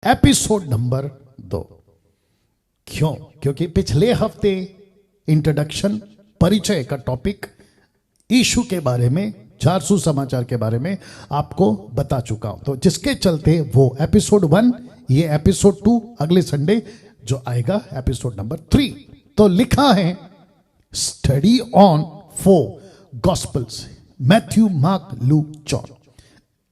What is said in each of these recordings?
Episode number 2। क्यों? क्योंकि पिछले हफ्ते इंट्रोडक्शन परिचय का टॉपिक इशू के बारे में, जासूस समाचार के बारे में आपको बता चुका हूं, तो जिसके चलते वो एपिसोड 1, ये एपिसोड 2 अगले संडे जो आएगा एपिसोड नंबर 3। तो लिखा है study on 4 gospels, Matthew, mark, look, John.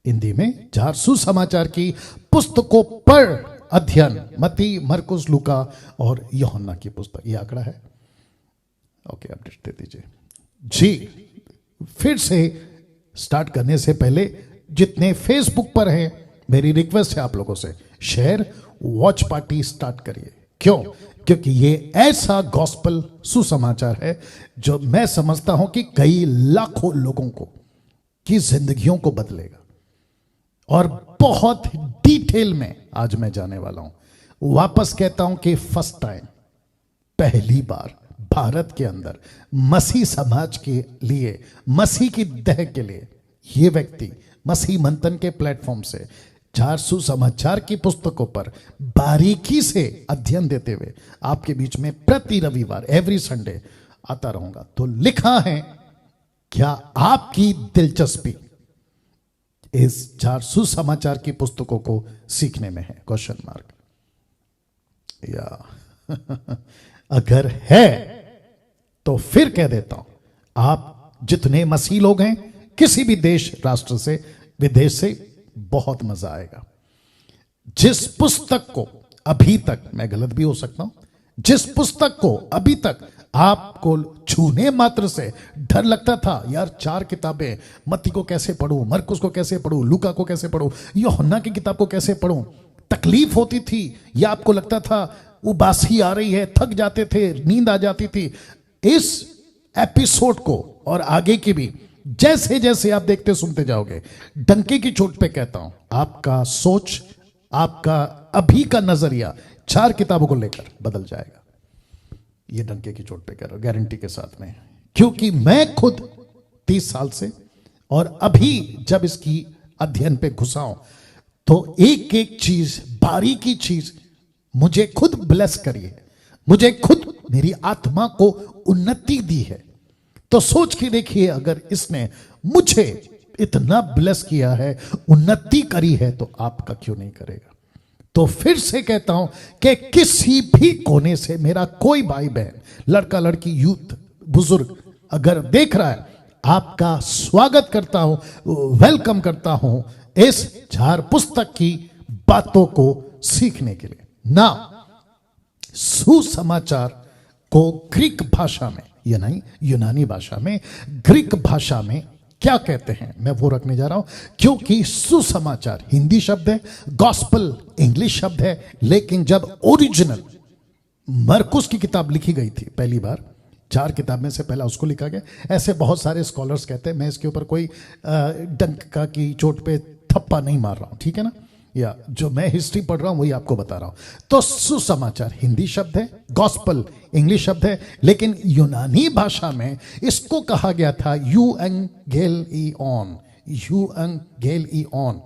Hindi में जासूस समाचार की पुस्तकों पर अध्ययन, मत्ती, मरकुस, लूका और यूहन्ना की पुस्तक। ये आंकड़ा है, ओके, अपडेट दे दीजिए जी। फिर से स्टार्ट करने से पहले जितने फेसबुक पर हैं, मेरी रिक्वेस्ट है आप लोगों से, शेयर, वॉच पार्टी स्टार्ट करिए। क्यों? क्योंकि ये ऐसा गॉस्पेल सुसमाचार है जो मैं समझता हूं कि कई लाखों लोगों को की जिंदगियों को बदलेगा, और बहुत डिटेल में आज मैं जाने वाला हूं। वापस कहता हूं कि फर्स्ट टाइम, पहली बार भारत के अंदर मसीह समाज के लिए, मसीह की दह के लिए, यह व्यक्ति मसीह मंथन के प्लेटफॉर्म से जासूस समाचार की पुस्तकों पर बारीकी से अध्ययन देते हुए आपके बीच में प्रति रविवार, एवरी संडे आता रहूंगा। तो लिखा है, क्या आपकी दिलचस्पी इस जासूस समाचार की पुस्तकों को सीखने में है? Question mark. या अगर है तो फिर कह देता हूं, आप जितने मसीह लोग हैं, किसी भी देश, राष्ट्र से, विदेश से, बहुत मजा आएगा। जिस पुस्तक को अभी तक, मैं गलत भी हो सकता हूं, जिस पुस्तक को अभी तक आपको छूने मात्र से डर लगता था, यार 4 किताबें, मत्ती को कैसे पढ़ूं, मरकुस को कैसे पढ़ूं, लूका को कैसे पढ़ूं, यूहन्ना की किताब को कैसे पढ़ूं, तकलीफ होती थी, या आपको लगता था उबासी आ रही है, थक जाते थे, नींद आ जाती थी, इस एपिसोड को और आगे की भी जैसे जैसे आप देखते सुनते जाओगे, डंके की चोट पे कहता हूं, आपका सोच, आपका अभी का नजरिया 4 किताबों को लेकर बदल जाएगा। ये डंके की चोट पे कह रहा हूं, गारंटी के साथ में, क्योंकि मैं खुद 30 साल से, और अभी जब इसकी अध्ययन पे घुसा हूं, तो एक एक चीज, बारीकी चीज मुझे खुद ब्लेस करी है, मुझे खुद मेरी आत्मा को उन्नति दी है। तो सोच के देखिए, अगर इसने मुझे इतना ब्लेस किया है, उन्नति करी है, तो आपका क्यों नहीं करेगा? तो फिर से कहता हूं कि किसी भी कोने से मेरा कोई भाई बहन, लड़का लड़की, यूथ, बुजुर्ग अगर देख रहा है, आपका स्वागत करता हूं, वेलकम करता हूं इस 4 पुस्तक की बातों को सीखने के लिए। ना सुसमाचार को ग्रीक भाषा में, या नहीं यूनानी भाषा में, ग्रीक भाषा में क्या कहते हैं, मैं वो रखने जा रहा हूं, क्योंकि सुसमाचार हिंदी शब्द है, गॉस्पेल इंग्लिश शब्द है, लेकिन जब ओरिजिनल मरकुस की किताब लिखी गई थी पहली बार, 4 किताब में से पहला उसको लिखा गया, ऐसे बहुत सारे स्कॉलर्स कहते हैं। मैं इसके ऊपर कोई डंका की चोट पे थप्पा नहीं मार रहा हूं, ठीक है ना, या जो मैं हिस्ट्री पढ़ रहा हूं वही आपको बता रहा हूं। तो सुसमाचार हिंदी शब्द है, गॉस्पेल इंग्लिश शब्द है, लेकिन यूनानी भाषा में इसको कहा गया था यूएंगेलिओन, यूएंगेलिओन।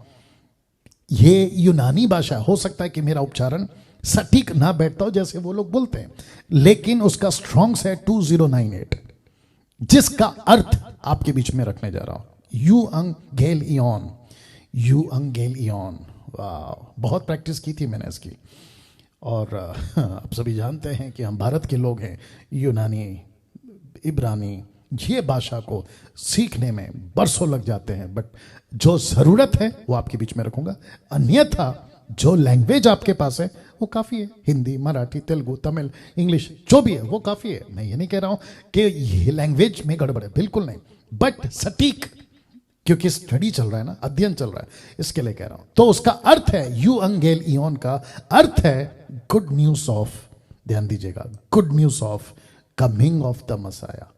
ये यूनानी भाषा, हो सकता है कि मेरा उच्चारण सटीक ना बैठता हो जैसे वो लोग बोलते हैं, लेकिन उसका स्ट्रॉन्ग्स है 2098, जिसका अर्थ आपके बीच में रखने जा रहा हूं, यूएंगेलिओन, यूएंगेलिओन। वाह, बहुत प्रैक्टिस की थी मैंने इसकी, और आप सभी जानते हैं कि हम भारत के लोग हैं, यूनानी, इब्रानी, ये भाषा को सीखने में बरसों लग जाते हैं, बट जो ज़रूरत है वो आपके बीच में रखूंगा। अन्यथा जो लैंग्वेज आपके पास है वो काफ़ी है, हिंदी, मराठी, तेलुगु, तमिल, इंग्लिश, जो भी है वो काफ़ी है। मैं ये नहीं कह रहा हूँ कि ये लैंग्वेज में गड़बड़ है, बिल्कुल नहीं, बट सटीक, क्योंकि स्टडी चल रहा है ना, अध्ययन चल रहा है, इसके लिए कह रहा हूं। तो उसका अर्थ है, यूएंगेलिओन का अर्थ है गुड न्यूज ऑफ, ध्यान दीजिएगा, good news of coming of the Messiah.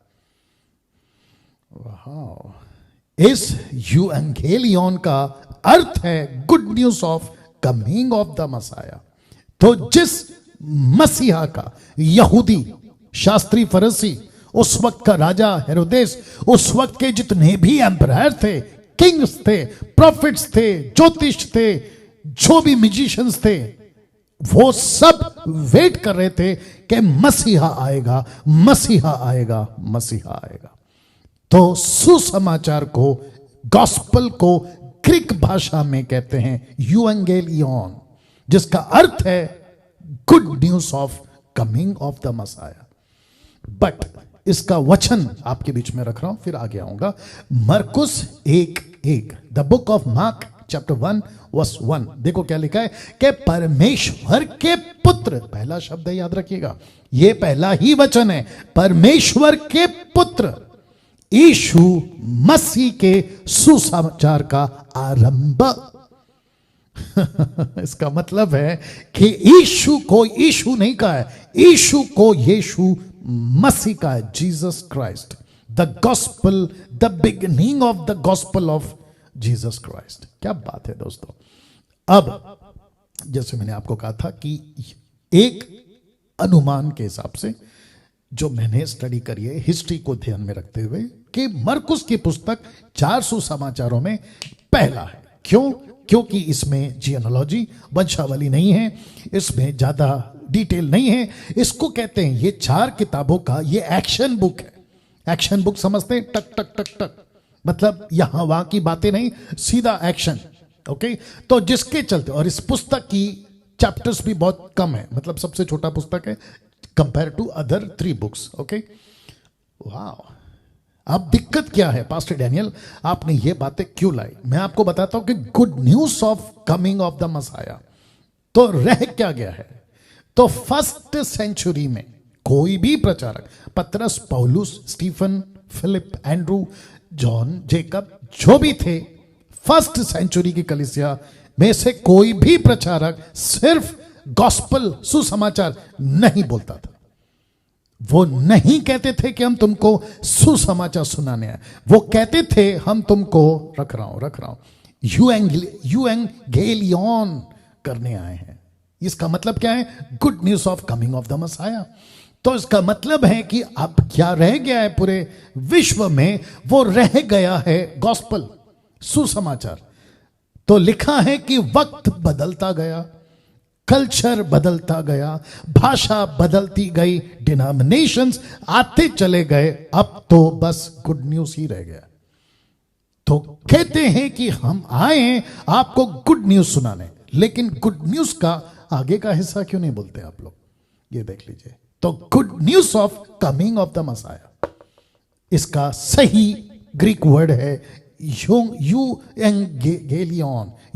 इस यूएंगेलिओन का अर्थ है good news of coming of the Messiah. तो जिस मसीहा का यहूदी, शास्त्री, फरीसी, उस वक्त का राजा हेरोदेस, उस वक्त के जितने भी एम्परायर थे, किंग्स थे, प्रॉफिट्स थे, ज्योतिष थे, जो भी म्यूजिशियंस थे वो सब वेट कर रहे थे कि मसीहा आएगा, मसीहा आएगा, मसीहा आएगा। तो सुसमाचार को, गॉस्पल को ग्रीक भाषा में कहते हैं यूएंगेलियन, जिसका अर्थ है good news of coming of the Messiah. But इसका वचन आपके बीच में रख रहा हूं, फिर आगे आऊंगा। मरकुस 1:1, the book of Mark chapter 1 verse 1। देखो क्या लिखा है कि परमेश्वर के पुत्र, पहला शब्द है, याद रखिएगा, यह पहला ही वचन है, परमेश्वर के पुत्र यीशु मसीह के सुसमाचार का आरंभ। इसका मतलब है कि यीशु को यीशु नहीं कहा है, यीशु को यीशु मसीह का है, Jesus Christ, the gospel, the beginning of the gospel of Jesus Christ. क्या बात है दोस्तों। अब जैसे मैंने आपको कहा था कि एक अनुमान के हिसाब से जो मैंने स्टडी करी है हिस्ट्री को ध्यान में रखते हुए, कि मरकुस की पुस्तक 4 सुसमाचारों में पहला है। क्यों? क्योंकि इसमें जियोलॉजी, वंशावली नहीं है, इसमें ज्यादा डिटेल नहीं है। इसको कहते हैं, ये 4 किताबों का ये एक्शन बुक है। एक्शन बुक समझते हैं, टक टक टक टक, मतलब यहां वहां की बातें नहीं, सीधा एक्शन। ओके, तो जिसके चलते, और इस पुस्तक की चैप्टर्स भी बहुत कम है, मतलब सबसे छोटा पुस्तक है compare to other 3 books. Okay, वाह। अब दिक्कत क्या है पास्टर डैनियल, आपने ये बातें क्यों लाई? मैं आपको बताता हूं कि good news of coming of the Messiah तो रह क्या गया है। तो फर्स्ट सेंचुरी में कोई भी प्रचारक, पतरस, पौलुस, Stephen, Philip, Andrew, John, Jacob, जो भी थे, फर्स्ट सेंचुरी की कलीसिया में से कोई भी प्रचारक सिर्फ गॉस्पल, सुसमाचार नहीं बोलता था। वो नहीं कहते थे कि हम तुमको सुसमाचार सुनाने आए, वो कहते थे हम तुमको रख रहा हूं यूएंगेलियन करने आए हैं। इसका मतलब क्या है? Good news of coming of the Messiah. तो इसका मतलब है कि अब क्या रह गया है पूरे विश्व में? वो रह गया है गॉस्पल, सुसमाचार। तो लिखा है कि वक्त बदलता गया, कल्चर बदलता गया, भाषा बदलती गई, डिनोमिनेशंस आते चले गए, अब तो बस गुड न्यूज ही रह गया। तो कहते हैं कि हम आए आपको गुड न्यूज सुनाने, लेकिन गुड न्यूज का आगे का हिस्सा क्यों नहीं बोलते आप लोग? ये देख लीजिए। तो good news of coming of the Messiah, इसका सही ग्रीक वर्ड है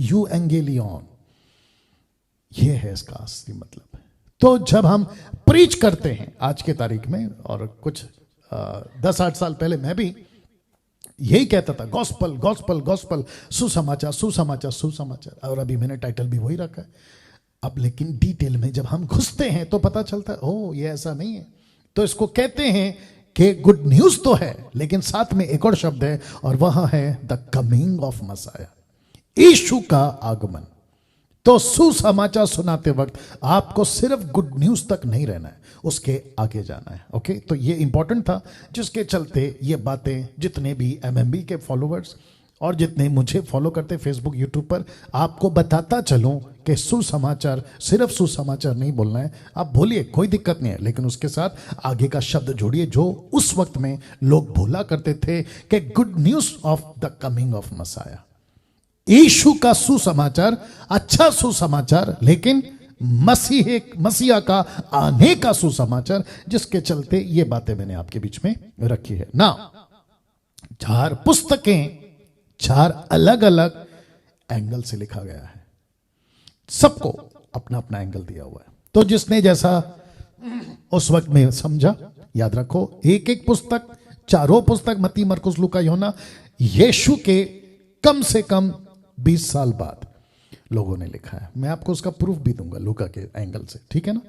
यूएंगेलियन। ये है इसका असली मतलब। तो जब हम प्रीच करते हैं आज के तारीख में, और कुछ 10-8 साल पहले मैं भी यही कहता था, गॉस्पल गॉस्पल गॉस्पल, सुसमाचार सुसमाचार सुसमाचार, और अभी मैंने टाइटल भी वही रखा है। अब लेकिन डिटेल में जब हम घुसते हैं तो पता चलता है, ओ ये ऐसा नहीं है। तो इसको कहते हैं कि गुड न्यूज तो है, लेकिन साथ में एक और शब्द है, और वह है the coming of messiah, Yeshu का आगमन। तो सुसमाचार सुनाते वक्त आपको सिर्फ गुड न्यूज तक नहीं रहना है, उसके आगे जाना है। ओके, तो ये इंपॉर्टेंट था, जिसके चलते ये बातें जितने भी एमएमबी के फॉलोअर्स और जितने मुझे फॉलो करते फेसबुक, यूट्यूब पर, आपको बताता चलूं कि सुसमाचार, सिर्फ सुसमाचार नहीं बोलना है। आप बोलिए, कोई दिक्कत नहीं है, लेकिन उसके साथ आगे का शब्द जोड़िए जो उस वक्त में लोग बोला करते थे कि good news of the coming of messiah, Yeshu का सुसमाचार, अच्छा सुसमाचार, लेकिन मसीहा का आने का सुसमाचार, जिसके चलते ये बातें मैंने आपके बीच में रखी है ना। 4 पुस्तकें 4 अलग अलग एंगल से लिखा गया है, सबको अपना अपना एंगल दिया हुआ है। तो जिसने जैसा उस वक्त में समझा, याद रखो, एक एक पुस्तक, चारों पुस्तक, मत्ती, मरकुस, लूका, यूहन्ना, यीशु के कम से कम 20 साल बाद लोगों ने लिखा है। मैं आपको उसका प्रूफ भी दूंगा लूका के एंगल से, ठीक है ना।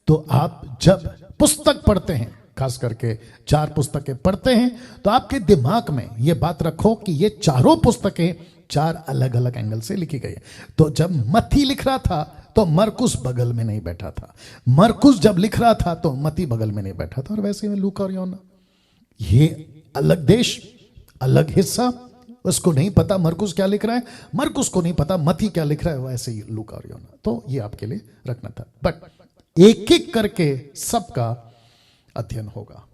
तो आप जब पुस्तक पढ़ते हैं, खास करके 4 पुस्तकें पढ़ते हैं, तो आपके दिमाग में यह बात रखो कि ये चारों पुस्तकें 4 अलग अलग एंगल से लिखी गई है। तो जब मत्ती लिख रहा था तो मरकुस बगल में नहीं बैठा था, मरकुस जब लिख रहा था तो मत्ती बगल में नहीं बैठा था, और वैसे में लूका और यूहन्ना, ये अलग देश, अलग हिस्सा, उसको नहीं पता मरकुस क्या लिख रहा है, मरकुस को नहीं पता मती क्या लिख रहा है, वैसे ही लूका और योना। तो ये आपके लिए रखना था। बट एक एक करके सबका अध्ययन होगा,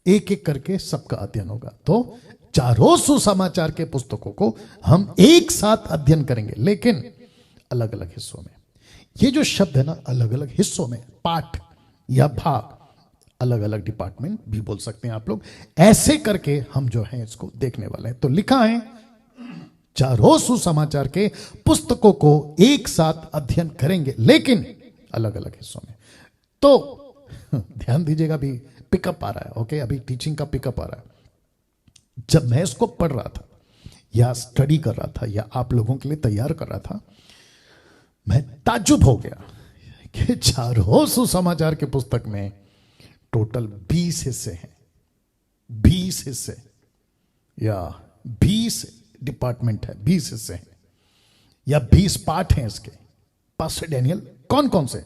एक एक करके सबका अध्ययन होगा। तो चारों सुसमाचार के पुस्तकों को हम एक साथ अध्ययन करेंगे, लेकिन अलग अलग हिस्सों में। ये जो शब्द है ना, अलग अलग हिस्सों में, पार्ट या भाग, अलग अलग डिपार्टमेंट भी बोल सकते हैं आप लोग, ऐसे करके हम जो है इसको देखने वाले हैं। तो लिखा है चारों सुसमाचार के पुस्तकों को एक साथ अध्ययन करेंगे, लेकिन अलग अलग हिस्सों में। तो ध्यान दीजिएगा, अभी पिकअप आ रहा है, ओके, अभी टीचिंग का पिकअप आ रहा है। जब मैं इसको पढ़ रहा था या स्टडी कर रहा था या आप लोगों के लिए तैयार कर रहा था, मैं ताज्जुब हो गया कि चारों सुसमाचार के पुस्तक में टोटल 20 हिस्से हैं, 20 हिस्से या 20 डिपार्टमेंट है, 20 हिस्से हैं या 20 पार्ट हैं इसके। पास्टर डैनियल कौन कौन से?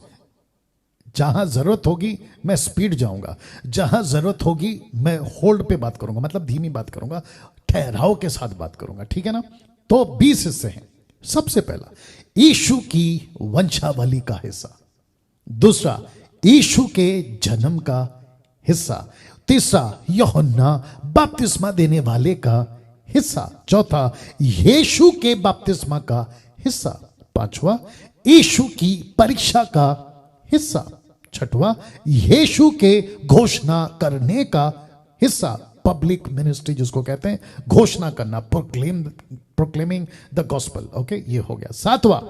जहां जरूरत होगी मैं स्पीड जाऊंगा, जहां जरूरत होगी मैं होल्ड पे बात करूंगा, मतलब धीमी बात करूंगा, ठहराव के साथ बात करूंगा, ठीक है ना। तो 20 हिस्से हैं। सबसे पहला यीशु की वंशावली का हिस्सा, दूसरा यीशु के जन्म का हिस्सा, तीसरा यूहन्ना बपतिस्मा देने वाले का हिस्सा, चौथा यीशु के बपतिस्मा का हिस्सा, पांचवा यीशु की परीक्षा का हिस्सा, छठवां यीशु के घोषणा करने का हिस्सा, पब्लिक मिनिस्ट्री जिसको कहते हैं, घोषणा करना, प्रोक्लेमिंग द गॉस्पेल, ओके, ये हो गया। सातवां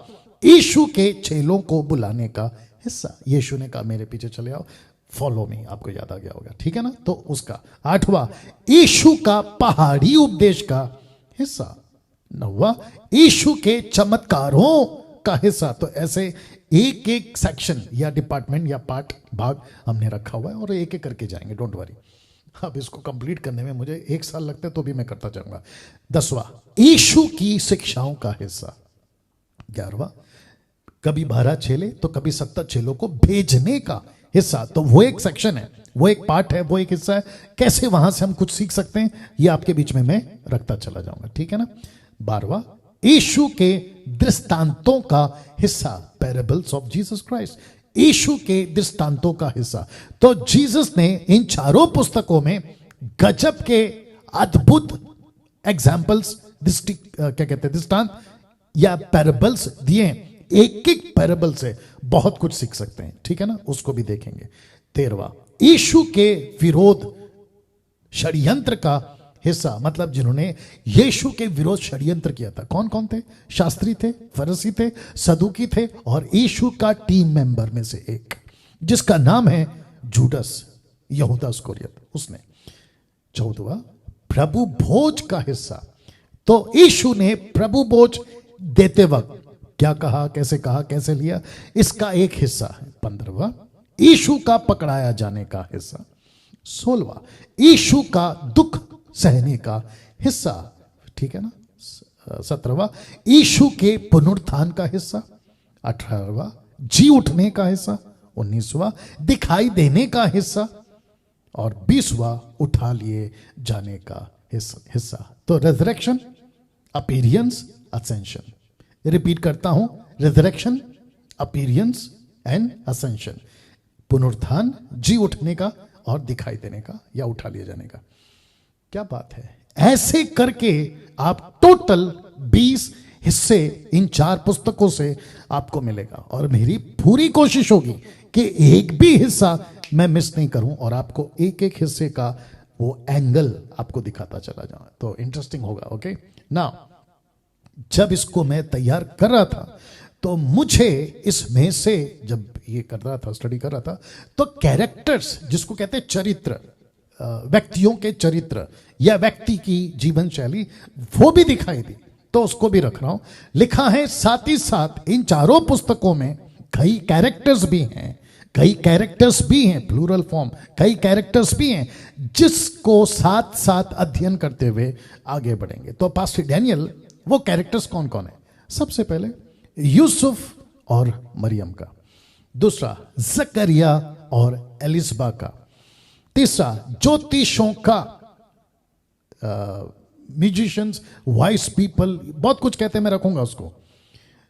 यीशु के चेलों को बुलाने का हिस्सा, यीशु ने कहा मेरे पीछे चले आओ, फॉलो मी, आपको याद आ गया होगा, ठीक है ना, तो उसका। आठवां यीशु का पहाड़ी उपदेश का हिस्सा, नौवां यीशु के चमत्कारों का हिस्सा। तो ऐसे एक एक सेक्शन या डिपार्टमेंट या पार्ट, भाग हमने रखा हुआ है और एक एक करके जाएंगे, डोंट वरी। अब इसको कंप्लीट करने में मुझे 1 साल लगता है, तो भी मैं करता जाऊंगा। 10वां यीशु की शिक्षाओं का हिस्सा। 11वां कभी 12 चेले तो कभी 70 चेलों को भेजने का हिस्सा। तो वो एक सेक्शन है, वो एक पार्ट है, वो एक हिस्सा है। कैसे वहां से हम कुछ सीख सकते हैं, ये आपके बीच में मैं रखता चला जाऊंगा, ठीक है ना। 12वां यीशु के दृष्टांतों का हिस्सा, पैराबल्स ऑफ जीसस क्राइस्ट, यीशु के दृष्टांतों का हिस्सा। तो जीसस ने इन चारों पुस्तकों में गजब के अद्भुत एग्जाम्पल्स, क्या कहते हैं, दृष्टांत या पैराबल्स दिए। एक एक पैराबल से बहुत कुछ सीख सकते हैं, ठीक है ना, उसको भी देखेंगे। 13वां यीशु के विरोध षड्यंत्र का हिस्सा, मतलब जिन्होंने यीशु के विरोध षड्यंत्र किया था, कौन कौन थे? शास्त्री थे, फरीसी थे, सदूकी थे, और यीशु का टीम मेंबर में से एक जिसका नाम है जूडस, यहूदा इस्करियोत, उसने। 14वां प्रभु भोज का हिस्सा। तो यीशु ने प्रभु भोज देते वक्त क्या कहा, कैसे लिया, इसका एक हिस्सा है। 15वां यीशु का पकड़ाया जाने का हिस्सा। 16वां यीशु का दुख सहने का हिस्सा, ठीक है ना। 17वां यीशु के पुनरुत्थान का हिस्सा। 18वां जी उठने का हिस्सा। 19वां दिखाई देने का हिस्सा, और 20वां उठा लिए जाने का हिस्सा। तो रेजरेक्शन, अपीरियंस, असेंशन। रिपीट करता हूं, रेजरेक्शन, अपीरियंस एंड असेंशन, पुनरुत्थान, जी उठने का और दिखाई देने का या उठा लिए जाने का। क्या बात है। ऐसे करके आप टोटल 20 हिस्से इन 4 पुस्तकों से आपको मिलेगा, और मेरी पूरी कोशिश होगी कि एक भी हिस्सा मैं मिस नहीं करूं और आपको एक एक हिस्से का वो एंगल आपको दिखाता चला जाऊं। तो इंटरेस्टिंग होगा, ओके ना। जब इसको मैं तैयार कर रहा था तो मुझे इसमें से, जब ये कर रहा था, स्टडी कर रहा था, तो कैरेक्टर्स, जिसको कहते हैं चरित्र, व्यक्तियों के चरित्र या व्यक्ति की जीवन शैली, वो भी दिखाई दी, तो उसको भी रख रहा हूं। लिखा है साथ ही साथ इन चारों पुस्तकों में कई कैरेक्टर्स भी हैं, प्लूरल फॉर्म, कई कैरेक्टर्स भी हैं जिसको साथ साथ अध्ययन करते हुए आगे बढ़ेंगे। तो पास्टर डैनियल, वो कैरेक्टर्स कौन कौन है? सबसे पहले यूसुफ और मरियम का, दूसरा जकरिया और एलिसबा का, तीसरा ज्योतिषों का म्यूजिशियंस, वॉइस पीपल, बहुत कुछ कहते हैं, मैं रखूंगा उसको।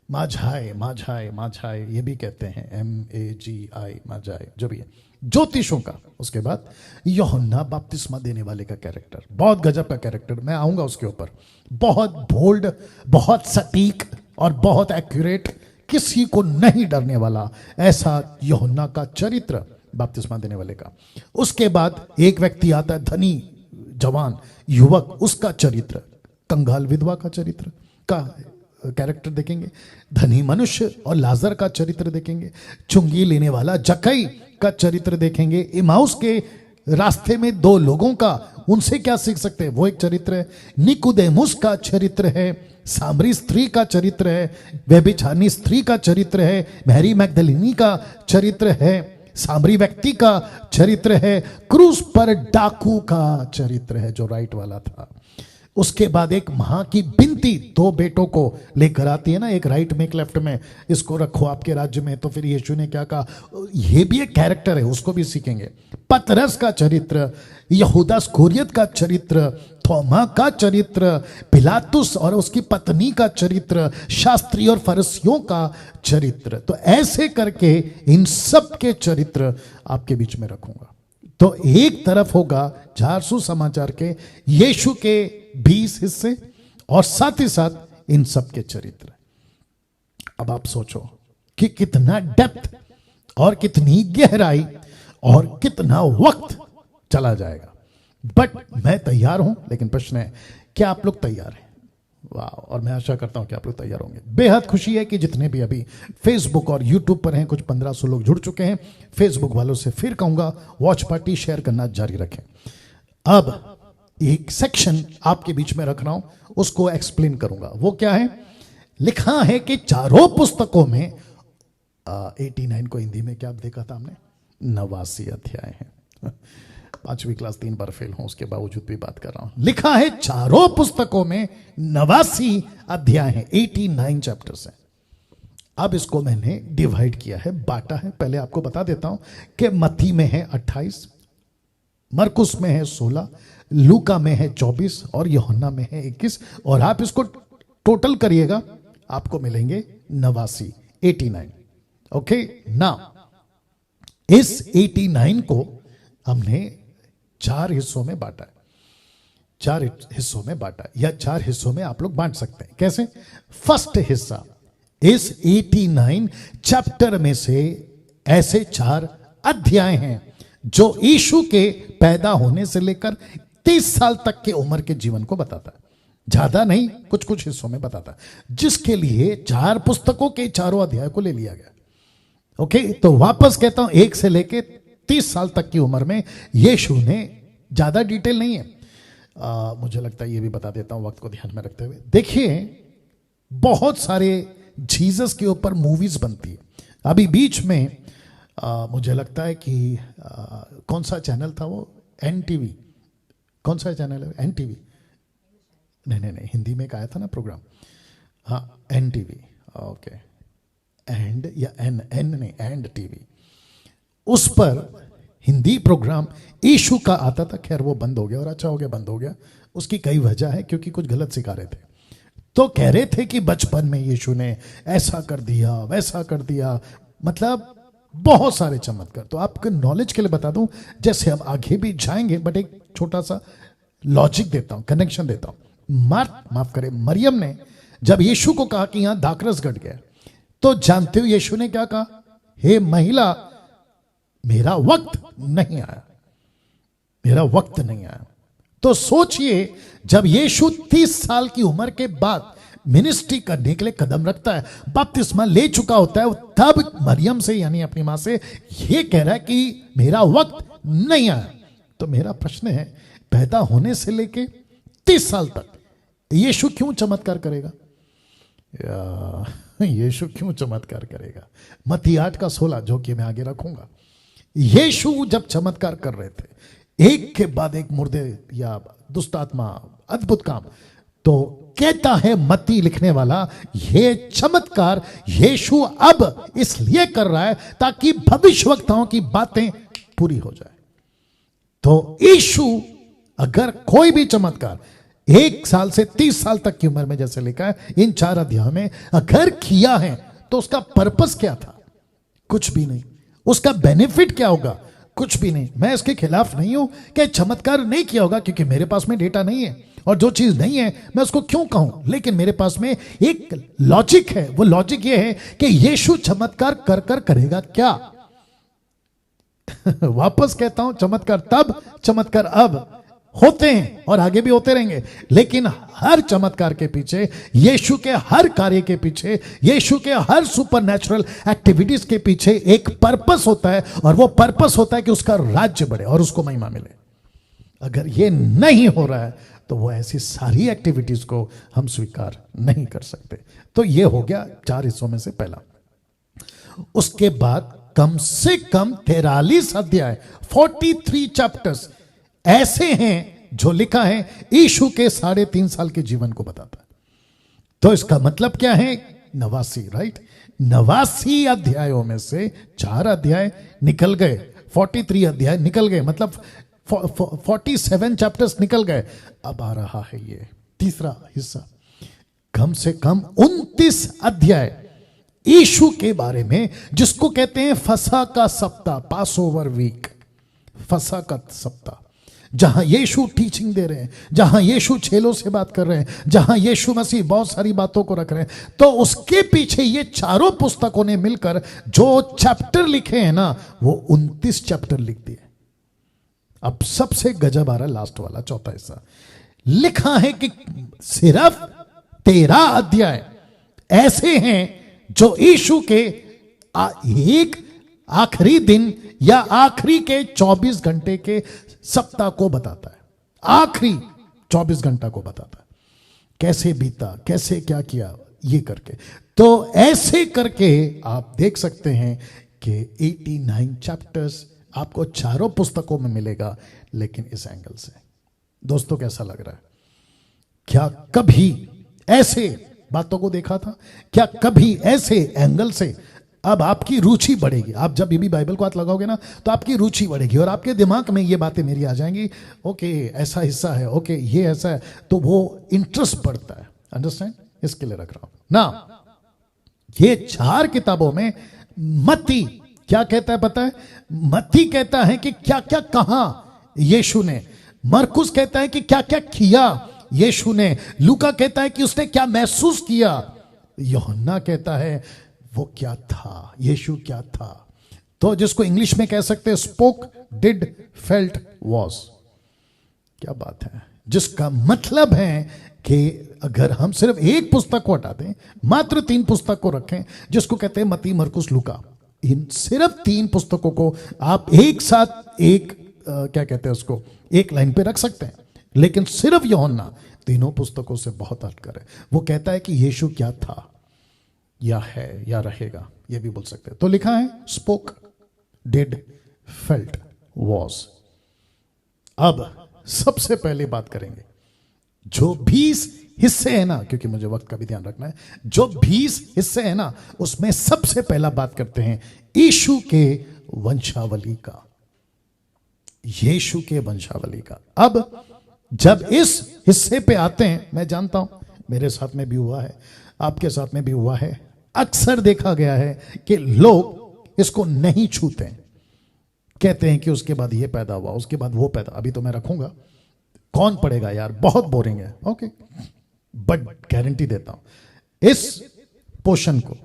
माझाए, माझाए, माझाए ये भी कहते हैं, MAGI, माझाए, जो भी है, ज्योतिषों का। उसके बाद यूहन्ना बपतिस्मा देने वाले का कैरेक्टर, बहुत गजब का कैरेक्टर, मैं आऊंगा उसके ऊपर। बहुत बोल्ड, बहुत सटीक और बहुत एक्यूरेट, किसी को नहीं डरने वाला, ऐसा यूहन्ना का चरित्र बपतिस्मा देने वाले का। उसके बाद एक व्यक्ति आता है, धनी जवान युवक, उसका चरित्र, कंगाल विधवा का चरित्र का कैरेक्टर देखेंगे, धनी मनुष्य और लाजर का चरित्र देखेंगे, चुंगी लेने वाला जक्कई का चरित्र देखेंगे, इमाउस के रास्ते में दो लोगों का, उनसे क्या सीख सकते हैं, वो एक चरित्र है, निकुदेमुस का चरित्र है, सामरी स्त्री का चरित्र है, व्यभिचारिणी स्त्री का चरित्र है, मैरी मैगदलिनी का चरित्र है, सामरी व्यक्ति का चरित्र है, क्रूस पर डाकू का चरित्र है जो राइट वाला था। उसके बाद एक मां की बिनती दो बेटों को लेकर आती है ना, एक राइट में एक लेफ्ट में, इसको रखो आपके राज्य में। तो फिर यीशु ने क्या कहा, ये भी एक कैरेक्टर है, उसको भी सीखेंगे। पतरस का चरित्र, यहूदा इस्करियोत का चरित्र, थोमा का चरित्र, पिलातुस और उसकी पत्नी का चरित्र, शास्त्री और फरीसियों का चरित्र। तो ऐसे करके इन सब के चरित्र आपके बीच में रखूंगा। तो एक तरफ होगा जार सुसमाचार के यीशु के 20 हिस्से और साथ ही साथ इन सब के चरित्र। अब आप सोचो कि कितना डेप्थ और कितनी गहराई और कितना वक्त चला जाएगा। बट मैं तैयार हूं, लेकिन प्रश्न है क्या आप लोग तैयार हैं? वाह, और मैं आशा करता हूं कि आप लोग तैयार होंगे। बेहद खुशी है कि जितने भी अभी फेसबुक और यूट्यूब पर हैं, कुछ 1500 लोग जुड़ चुके हैं। फेसबुक वालों से फिर कहूंगा, वॉच पार्टी शेयर करना जारी रखें। अब एक सेक्शन आपके बीच में रख रहा हूं, उसको एक्सप्लेन करूंगा। वो क्या है? लिखा है कि चारों पुस्तकों में 89 को हिंदी में क्या देखा था हमने, 89 अध्याय है। 5वीं क्लास 3 बार फेल हूं, उसके बावजूद भी बात कर रहा हूं। लिखा है चारों पुस्तकों में 89 अध्याय हैं, 89 चैप्टर्स हैं। अब इसको मैंने डिवाइड किया है, बांटा है। पहले आपको बता देता हूं कि मत्ती में है 28, मरकुस में है 16, लूका में है 24 और यूहन्ना में है 21। और आप इसको टोटल करिएगा, आपको मिलेंगे 89। ओके, नाउ इस 89 को हमने 4 हिस्सों में बांटा है। 4 हिस्सों में बांटा, या 4 हिस्सों में आप लोग बांट सकते हैं। कैसे? फर्स्ट हिस्सा, इस 89 चैप्टर में से ऐसे 4 अध्याय हैं जो यीशु के पैदा होने से लेकर 30 साल तक के उम्र के जीवन को बताता है। ज्यादा नहीं, कुछ कुछ हिस्सों में बताता है, जिसके लिए 4 पुस्तकों के चारों अध्याय को ले लिया गया। ओके, तो वापस कहता हूं, 1 से लेके 30 साल तक की उम्र में यीशु ने, ज्यादा डिटेल नहीं है, मुझे लगता है ये भी बता देता हूं वक्त को ध्यान में रखते हुए। देखिए, बहुत सारे जीसस के ऊपर मूवीज बनती है। अभी बीच में मुझे लगता है कि कौन सा चैनल था वो, NTV, कौन सा चैनल है? NTV नहीं, हिंदी में एक आया था ना प्रोग्राम, हाँ NTV, ओके, एंड या एंड टीवी, उस पर हिंदी प्रोग्राम यीशु का आता था। खैर वो बंद हो गया, और अच्छा हो गया बंद हो गया। उसकी कई वजह है, क्योंकि कुछ गलत सिखा रहे थे। तो कह रहे थे कि बचपन में यीशु ने ऐसा कर दिया, वैसा कर दिया, मतलब बहुत सारे चमत्कार। तो आपके नॉलेज के लिए बता दूं, जैसे हम आगे भी जाएंगे, बट एक छोटा सा लॉजिक देता हूं, कनेक्शन देता हूं। माफ करें, मरियम ने जब यीशु को कहा कि यहां दाखरस घट गया, तो जानते हो यीशु ने क्या कहा? हे महिला, मेरा वक्त नहीं आया, मेरा वक्त नहीं आया। तो सोचिए, जब यीशु 30 साल की उम्र के बाद मिनिस्ट्री करने के लिए कदम रखता है, बपतिस्मा ले चुका होता है, तब मरियम से, यानी अपनी मां से, यह कह रहा है कि मेरा वक्त नहीं आया। तो मेरा प्रश्न है, पैदा होने से लेके 30 साल तक यीशु क्यों चमत्कार करेगा? यीशु क्यों चमत्कार करेगा? मत्ती 8:16, जो कि मैं आगे रखूंगा। यीशु जब चमत्कार कर रहे थे, एक के बाद एक मुर्दे या दुष्ट आत्मा, अद्भुत काम, तो कहता है मत्ती लिखने वाला, ये चमत्कार यीशु अब इसलिए कर रहा है ताकि भविष्यवक्ताओं की बातें पूरी हो जाए। तो यीशु अगर कोई भी चमत्कार 1 साल से 30 साल तक की उम्र में, जैसे लिखा है इन 4 अध्यायों में, अगर किया है तो उसका पर्पस क्या था? कुछ भी नहीं। उसका बेनिफिट क्या होगा? कुछ भी नहीं। मैं इसके खिलाफ नहीं हूं कि चमत्कार नहीं किया होगा, क्योंकि मेरे पास में डेटा नहीं है, और जो चीज नहीं है मैं उसको क्यों कहूं। लेकिन मेरे पास में एक लॉजिक है। वो लॉजिक ये है कि यीशु चमत्कार कर कर करेगा क्या। वापस कहता हूं, चमत्कार तब, चमत्कार अब होते हैं और आगे भी होते रहेंगे, लेकिन हर चमत्कार के पीछे, यीशु के हर कार्य के पीछे, यीशु के हर सुपरनैचुरल एक्टिविटीज के पीछे एक पर्पस होता है, और वो पर्पस होता है कि उसका राज्य बढ़े और उसको महिमा मिले। अगर ये नहीं हो रहा है तो वो ऐसी सारी एक्टिविटीज को हम स्वीकार नहीं कर सकते। तो ये हो गया 4 हिस्सों में से पहला। उसके बाद कम से कम 43 अध्याय, 43 चैप्टर्स ऐसे हैं जो लिखा है यीशु के 3.5 साल के जीवन को बताता है। तो इसका मतलब क्या है? 89, राइट। 89 अध्यायों में से 4 अध्याय निकल गए, 43 अध्याय निकल गए, मतलब 47 चैप्टर्स निकल गए। अब आ रहा है ये तीसरा हिस्सा, कम से कम 29 अध्याय यीशु के बारे में, जिसको कहते हैं फसह का सप्ताह, पास ओवर वीक, फसह का सप्ताह, जहां यीशु टीचिंग दे रहे हैं, जहां यीशु चेलों से बात कर रहे हैं, जहां यीशु मसीह बहुत सारी बातों को रख रहे हैं। तो उसके पीछे ये चारों पुस्तकों ने मिलकर जो चैप्टर लिखे हैं ना, वो 29 चैप्टर लिख दिए। अब सबसे गजब आ रहा है लास्ट वाला, चौथा हिस्सा। लिखा है कि सिर्फ 13 अध्याय ऐसे हैं जो यीशु के एक आखिरी दिन या आखिरी के 24 घंटे के सप्ताह को बताता है। आखिरी 24 घंटा को बताता है, कैसे बीता, कैसे क्या किया, ये करके। तो ऐसे करके आप देख सकते हैं कि 89 चैप्टर्स आपको चारों पुस्तकों में मिलेगा। लेकिन इस एंगल से दोस्तों कैसा लग रहा है? क्या कभी ऐसे बातों को देखा था? क्या कभी ऐसे एंगल से? अब आपकी रुचि बढ़ेगी। आप जब भी बाइबल को हाथ लगाओगे ना, तो आपकी रुचि बढ़ेगी और आपके दिमाग में ये बातें मेरी आ जाएंगी। ओके, ऐसा हिस्सा है, ओके ये ऐसा है, तो वो इंटरेस्ट बढ़ता है। अंडरस्टैंड? इसके लिए रख रहा हूं ना। ये 4 किताबों में मत्ती क्या कहता है पता है? मत्ती कहता है कि क्या क्या कहा यीशु ने। मरकुस कहता है कि क्या क्या किया यीशु ने। लूका कहता है कि उसने क्या महसूस किया। यूहन्ना कहता है वो क्या था, यीशु क्या था। तो जिसको इंग्लिश में कह सकते हैं स्पोक, डिड, फेल्ट, वॉज। क्या बात है। जिसका मतलब है कि अगर हम सिर्फ एक पुस्तक को हटा दें, मात्र 3 पुस्तक को रखें, जिसको कहते हैं मत्ती, मरकुस, लूका, इन सिर्फ 3 पुस्तकों को आप एक साथ एक क्या कहते हैं उसको, एक लाइन पे रख सकते हैं। लेकिन सिर्फ यूहन्ना तीनों पुस्तकों से बहुत हटकर है। वो कहता है कि यीशु क्या था, या है, या रहेगा, ये भी बोल सकते हैं। तो लिखा है स्पोक, डिड, फेल्ट, वॉज। अब सबसे पहले बात करेंगे जो 20 हिस्से हैं ना, क्योंकि मुझे वक्त का भी ध्यान रखना है। जो 20 हिस्से हैं ना, उसमें सबसे पहला बात करते हैं यीशु के वंशावली का। यीशु के वंशावली का। अब जब इस हिस्से पे आते हैं, मैं जानता हूं मेरे साथ में भी हुआ है, आपके साथ में भी हुआ है, अक्सर देखा गया है कि लोग इसको नहीं छूते हैं। कहते हैं कि उसके बाद ये पैदा हुआ, उसके बाद वो पैदा। अभी तो मैं रखूंगा, कौन पढ़ेगा यार, बहुत बोरिंग है। ओके, बट गारंटी देता हूं इस पोर्शन को,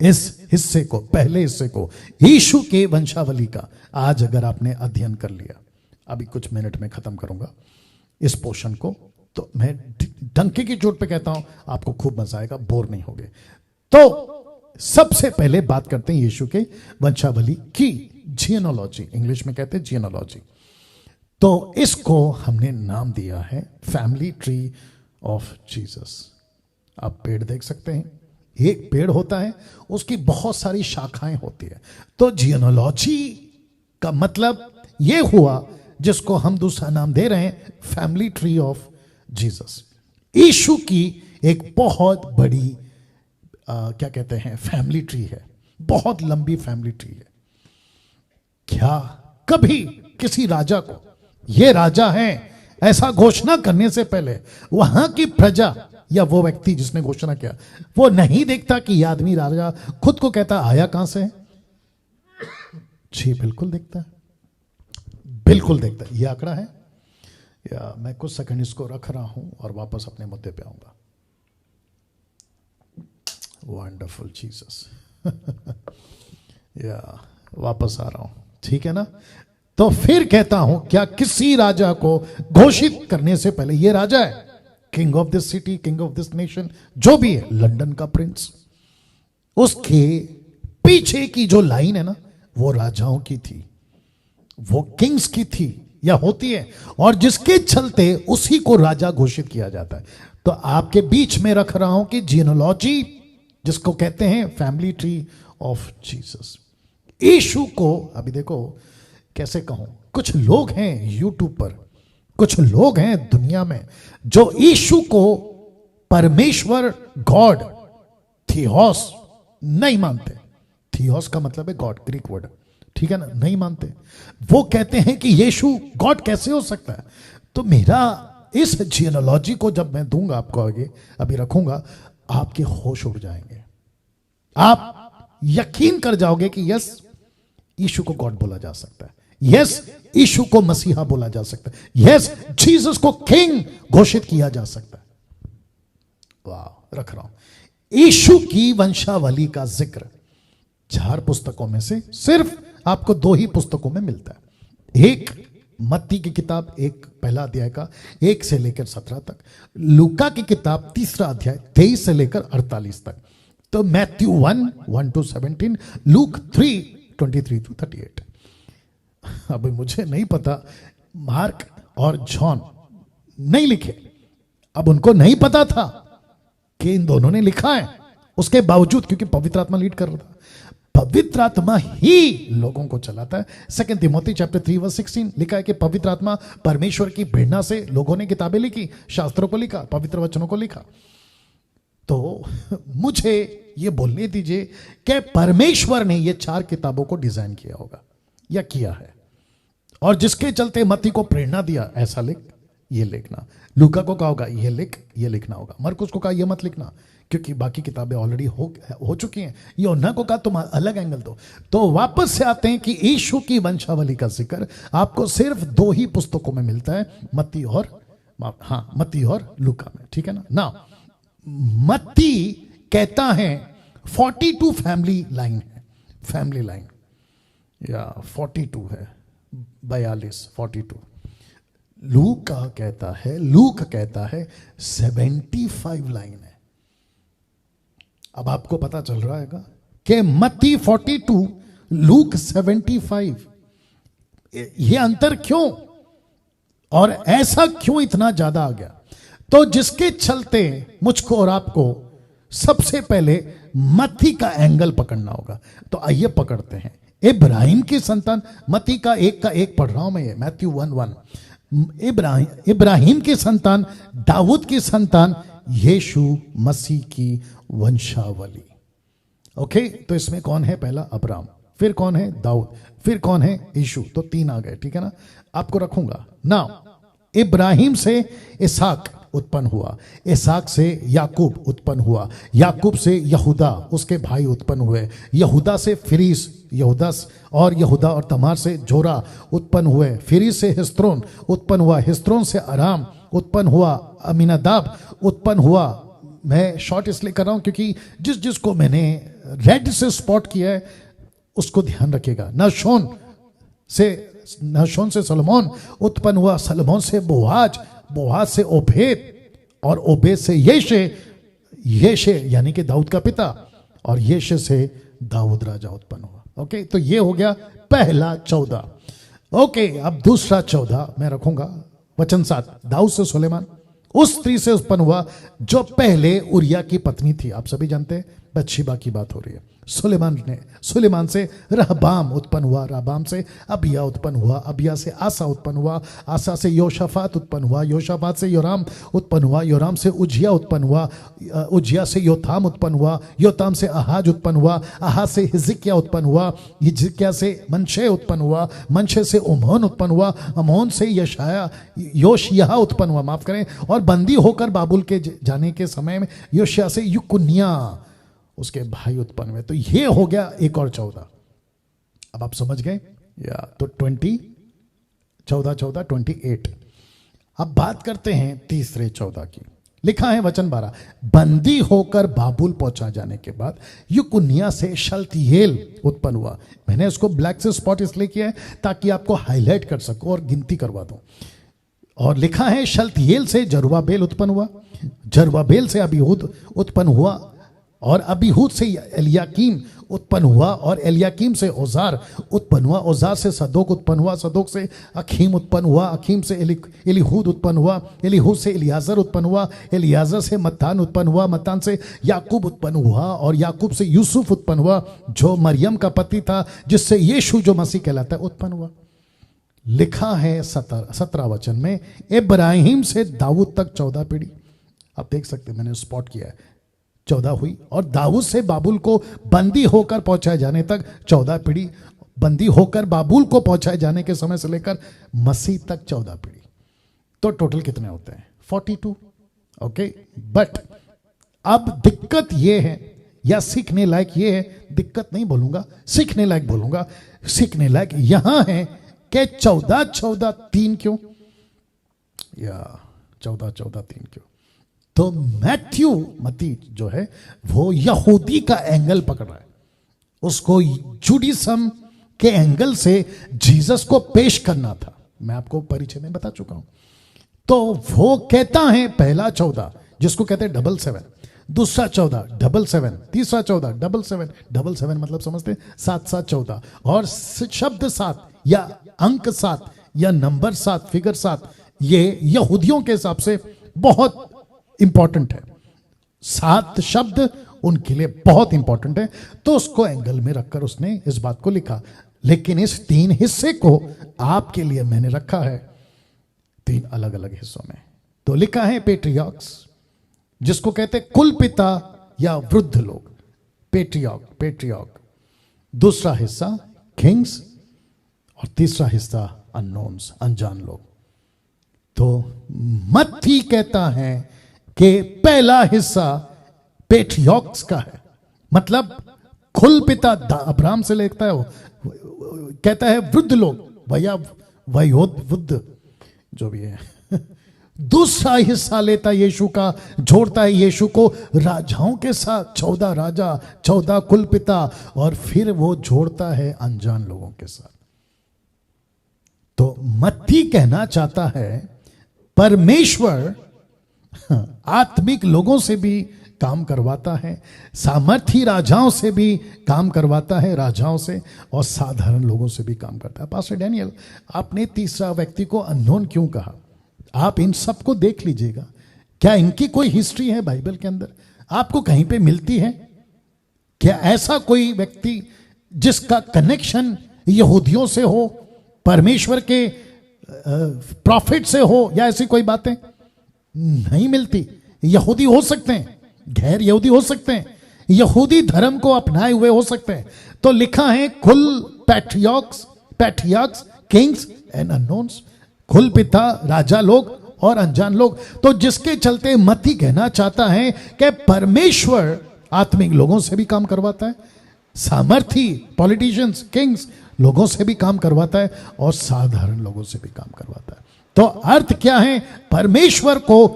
इस हिस्से को, पहले हिस्से को, यीशु के वंशावली का, आज अगर आपने अध्ययन कर लिया, अभी कुछ मिनट में खत्म करूंगा इस पोर्शन को, तो मैं डंके की चोट पे कहता हूं आपको खूब मजा आएगा, बोर नहीं होगे। तो सबसे पहले बात करते हैं यीशु के वंशावली की, जियोनोलॉजी, इंग्लिश में कहते हैं जियोनोलॉजी। तो इसको हमने नाम दिया है फैमिली ट्री ऑफ जीसस। आप पेड़ देख सकते हैं, एक पेड़ होता है, उसकी बहुत सारी शाखाएं होती है। तो जियोनोलॉजी का मतलब यह हुआ, जिसको हम दूसरा नाम दे रहे हैं फैमिली ट्री ऑफ जीसस। यीशु की एक बहुत बड़ी क्या कहते हैं फैमिली ट्री है, बहुत लंबी फैमिली ट्री है। क्या कभी किसी राजा को, ये राजा हैं, ऐसा घोषणा करने से पहले वहां की प्रजा या वो व्यक्ति जिसने घोषणा किया, वो नहीं देखता कि यह आदमी राजा खुद को कहता आया कहां से है? जी बिल्कुल देखता है, बिल्कुल देखता है। यह आंकड़ा है। या मैं कुछ सेकंड इसको रख रहा हूं और वापस अपने मुद्दे पे आऊंगा। Wonderful Jesus. या वापस आ रहा हूं, ठीक है ना। तो फिर कहता हूं, क्या किसी राजा को घोषित करने से पहले, ये राजा है, king of this city, king of this nation, जो भी है, लंदन का प्रिंस, उसके पीछे की जो लाइन है ना, वो राजाओं की थी, वो किंग्स की थी या होती है, और जिसके चलते उसी को राजा घोषित किया जाता है। तो आपके बीच में रख रहा हूं कि जीनोलॉजी, जिसको कहते हैं फैमिली ट्री ऑफ जीसस, यीशु को, अभी देखो कैसे कहूं, कुछ लोग हैं यूट्यूब पर, कुछ लोग हैं दुनिया में जो यीशु को परमेश्वर, गॉड, थियोस नहीं मानते। थियोस का मतलब है गॉड, ग्रीक वर्ड, ठीक है ना, नहीं मानते। वो कहते हैं कि यीशु गॉड कैसे हो सकता है। तो मेरा इस जीनोलॉजी को जब मैं दूंगा आपको आगे, अभी रखूंगा, आपके होश उड़ जाएंगे, आप यकीन कर जाओगे कि यस, यीशु को गॉड बोला जा सकता है, यस, यीशु को मसीहा बोला जा सकता है, यस, जीसस को किंग घोषित किया जा सकता है। वाह, रख रहा हूं। यीशु की वंशावली का जिक्र 4 पुस्तकों में से सिर्फ आपको 2 ही पुस्तकों में मिलता है। एक मत्ती की किताब, एक पहला अध्याय का 1 से लेकर 17 तक, लूका की किताब 3रा अध्याय 23 से लेकर 48 तक। तो मैथ्यू 1 to 17, लूक 3 23 to 38। अब मुझे नहीं पता, मार्क और जॉन नहीं लिखे, अब उनको नहीं पता था कि इन दोनों ने लिखा है, उसके बावजूद, क्योंकि पवित्र आत्मा लीड कर रहा था, पवित्र आत्मा ही लोगों को चलाता है। 2 तिमोथी चैप्टर 3 वर्स 16 लिखा है कि पवित्र आत्मा परमेश्वर की प्रेरणा से लोगों ने किताबें लिखी, शास्त्रों को लिखा, पवित्र वचनों को लिखा। तो मुझे ये बोलने दीजिए कि परमेश्वर ने ये 4 किताबों को डिजाइन किया होगा या किया है, और जिसके चलते मत्ती को प्रेरणा दिया, ऐसा लिख, ये लिखना। लूका को कहा होगा ये लिख, ये लिखना होगा। मरकुस को कहा ये मत लिखना, क्योंकि बाकी किताबें ऑलरेडी हो चुकी हैं। यूहन्ना को कहा तुम अलग एंगल दो। तो वापस से आते हैं कि यीशु की वंशावली का जिक्र आपको सिर्फ 2 ही पुस्तकों में मिलता है, मत्ती और लूका में, ठीक है ना। ना, मत्ती कहता है 42 फैमिली लाइन है, फैमिली लाइन, या 42 है, 42। लूक कहता है 75 लाइन है। अब आपको पता चल रहा है कि मत्ती 42, लूक 75, ये अंतर क्यों, और ऐसा क्यों इतना ज्यादा आ गया? तो जिसके चलते मुझको और आपको सबसे पहले मत्ती का एंगल पकड़ना होगा। तो आइए पकड़ते हैं। इब्राहिम की संतान, मत्ती का 1 पढ़ रहा हूं मैं, ये मैथ्यू 1:1। इब्राहिम की संतान, दाऊद की संतान, यीशु मसीह की वंशावली। ओके, तो इसमें कौन है? पहला अब्राहम, फिर कौन है? दाऊद, फिर कौन है? यीशु। तो 3 आ गए, ठीक है ना। आपको रखूंगा ना। इब्राहिम से इसहाक उत्पन्न हुआ, इसहाक से याकूब उत्पन्न हुआ, याकूब से यहूदा उसके भाई उत्पन्न हुए, यहूदा से फिरीस, यहूदा और तमार से जोरा उत्पन्न हुए, फिरीस से हिस्रोन उत्पन्न हुआ, हिस्रोन से अराम उत्पन्न हुआ, अमीनादाब उत्पन्न हुआ। मैं शॉर्ट इसलिए कर रहा हूं क्योंकि जिसको मैंने रेड से स्पॉट किया है उसको ध्यान रखिएगा। नहशोन से सलमोन उत्पन्न हुआ, सलमोन से बोआज, बोआज से ओबेद, और ओबेद से येशे यानी कि दाऊद का पिता, और येशे से दाऊद राजा उत्पन्न हुआ। ओके, तो ये हो गया पहला 14। ओके, अब दूसरा 14 मैं रखूंगा, वचन 7। दाऊद से सुलेमान उस स्त्री से उत्पन्न हुआ जो पहले उरिया की पत्नी थी। आप सभी जानते हैं बत्शीबा की बात हो रही है। सुलेमान से रहबाम उत्पन्न हुआ, रहबाम से अबिया उत्पन्न हुआ, अबिया से आसा उत्पन्न हुआ, आसा से योशाफात उत्पन्न हुआ, योशाफात से योराम उत्पन्न हुआ, योराम से उजिया उत्पन्न हुआ, उजिया से योताम उत्पन्न हुआ, योताम से आहाज उत्पन्न हुआ, आहाज से हिजकिया उत्पन्न हुआ, हिजकिया से मनशे उत्पन्न हुआ, मनशे से ओमोन उत्पन्न हुआ, अमोन से योशिया उत्पन्न हुआ, माफ करें, और बंदी होकर बाबुल के जाने के समय में योशिया से युकुन्या उसके भाई उत्पन्न हुए। तो ये हो गया 1 और 14। अब आप समझ गए या? तो 20 14 14 28। अब बात करते हैं तीसरे 14 की। लिखा है वचन 12, बंदी होकर बाबुल पहुंचा जाने के बाद युकुन्या से शल्तियेल उत्पन्न हुआ। मैंने उसको ब्लैक से स्पॉट इसलिए किया है ताकि आपको हाईलाइट कर सकूं और गिनती करवा दूं। और लिखा है शल्तियेल से जरुब्बाबेल उत्पन्न हुआ, जरुब्बाबेल से अबीहूद उत्पन्न हुआ, और अबीहूद से एलियाकीम उत्पन्न हुआ, और एलियाकीम से औजार उत्पन्न हुआ, औजार से सदोक उत्पन्न हुआ, सदोक से अखीम उत्पन्न हुआ, अखीम से एलीहूद उत्पन्न हुआ, एलीहूद से एलियाजर उत्पन्न हुआ, एलियाजर से मत्तान उत्पन्न हुआ, मत्तान से याकूब उत्पन्न हुआ, और याकूब से यूसुफ उत्पन्न हुआ जो मरियम का पति था, जिससे यीशु जो मसीह कहलाता है उत्पन्न हुआ। लिखा है 17 वचन में, इब्राहिम से दाऊद तक 14 पीढ़ी। आप देख सकते हैं, मैंने स्पॉट किया है, 14 हुई। और दाऊद से बाबुल को बंदी होकर पहुंचाए जाने तक 14 पीढ़ी, बंदी होकर बाबुल को पहुंचाए जाने के समय से लेकर मसीह तक 14 पीढ़ी। तो टोटल कितने होते हैं? 42। ओके, बट अब दिक्कत यह है, या सीखने लायक ये है, दिक्कत नहीं बोलूंगा, सीखने लायक बोलूंगा। सीखने लायक यहां है कि 14 14 3 क्यों, या 14 14 3 क्यों? तो मत्ती जो है वो यहूदी का एंगल पकड़ रहा है, उसको जुडिज्म के एंगल से जीसस को पेश करना था। मैं आपको परिचय में बता चुका हूं। तो वो कहता है पहला 14 जिसको कहते हैं 77, दूसरा 14 77, तीसरा 14 77, 77 मतलब समझते हैं 7 7 14, और शब्द 7 या अंक 7 या नंबर 7, फिगर 7, ये यहूदियों के हिसाब से बहुत इंपॉर्टेंट है। 7 शब्द उनके लिए बहुत इंपॉर्टेंट है, तो उसको एंगल में रखकर उसने इस बात को लिखा। लेकिन इस 3 हिस्से को आपके लिए मैंने रखा है 3 अलग अलग हिस्सों में। तो लिखा है पेट्रियार्क्स, जिसको कहते हैं कुल पिता या वृद्ध लोग, पेट्रियार्क। दूसरा हिस्सा किंग्स, और तीसरा हिस्सा अननोन्स, अनजान लोग। तो मत्ती कहता है कि पहला हिस्सा पेट्रियार्क्स का है, मतलब कुल पिता अब्राहम से लेता है, वो कहता है वृद्ध लोग वयोवृद्ध जो भी है। दूसरा हिस्सा लेता यीशु का, जोड़ता है यीशु को राजाओं के साथ, 14 राजा, 14 कुल पिता, और फिर वो जोड़ता है अनजान लोगों के साथ। तो मत्ती कहना चाहता है परमेश्वर आत्मिक लोगों से भी काम करवाता है, सामर्थी राजाओं से भी काम करवाता है, राजाओं से, और साधारण लोगों से भी काम करता है। पास्टर डैनियल, आपने तीसरा व्यक्ति को अननोन क्यों कहा? आप इन सबको देख लीजिएगा, क्या इनकी कोई हिस्ट्री है बाइबल के अंदर? आपको कहीं पे मिलती है क्या ऐसा कोई व्यक्ति जिसका कनेक्शन यहूदियों से हो, परमेश्वर के प्रॉफिट से हो, या ऐसी कोई बातें नहीं मिलती। यहूदी हो सकते हैं, गैर यहूदी हो सकते हैं, यहूदी धर्म को अपनाए हुए हो सकते हैं। तो लिखा है कुल पैट्रियार्क्स, किंग्स एंड अननोन्स, कुल पिता, राजा लोग और अनजान लोग। तो जिसके चलते मत्ती कहना चाहता है कि परमेश्वर आत्मिक लोगों से भी काम करवाता है, सामर्थी पॉलिटिशियंस, किंग्स लोगों से भी काम करवाता है, और साधारण लोगों से भी काम करवाता है। तो अर्थ क्या है? परमेश्वर को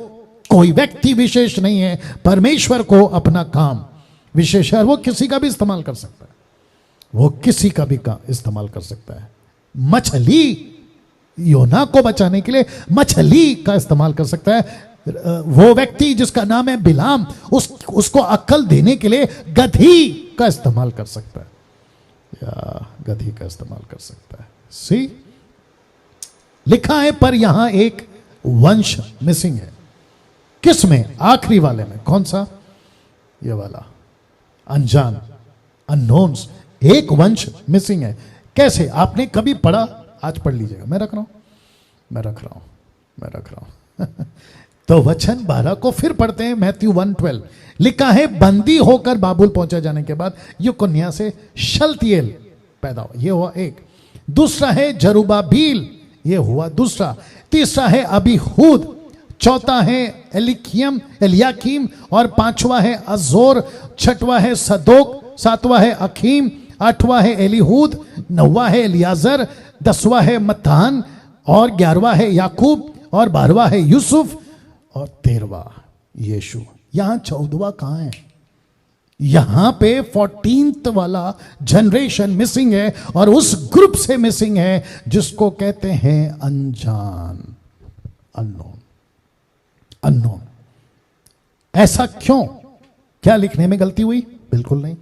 कोई व्यक्ति विशेष नहीं है, परमेश्वर को अपना काम विशेष है, वो किसी का भी इस्तेमाल कर सकता है, वो किसी का भी इस्तेमाल कर सकता है। मछली योना को बचाने के लिए मछली का इस्तेमाल कर सकता है। वो व्यक्ति जिसका नाम है बिलाम, उसको अक्ल देने के लिए गधी का इस्तेमाल कर सकता है, या गधी का इस्तेमाल कर सकता है। सी लिखा है, पर यहां एक वंश मिसिंग है। किस में? आखिरी वाले में। कौन सा? ये वाला अनजान, अननोन्स, एक वंश मिसिंग है। कैसे? आपने कभी पढ़ा? आज पढ़ लीजिएगा, मैं रख रहा हूं तो वचन 12 को फिर पढ़ते हैं। मैथ्यू 1:12 लिखा है, बंदी होकर बाबुल पहुंचे जाने के बाद युकन्या से शलतियेल पैदा हुआ, ये हुआ एक। दूसरा है जरुब्बाबिल, ये हुआ दूसरा। तीसरा है अबीहूद, चौथा है एलियाकीम, और पांचवा है अजोर, छठवा है सदोक, सातवां है अखीम, आठवां है एलीहूद, नौवां है एलियाजर, 10वां है मत्तान, और 11वां है याकूब, और 12वां है यूसुफ, और 13वां यीशु। यहां 14वां कहां है? यहां पे 14th वाला जनरेशन मिसिंग है, और उस ग्रुप से मिसिंग है जिसको कहते हैं अनजान, अननोन। ऐसा क्यों? क्या लिखने में गलती हुई? बिल्कुल नहीं।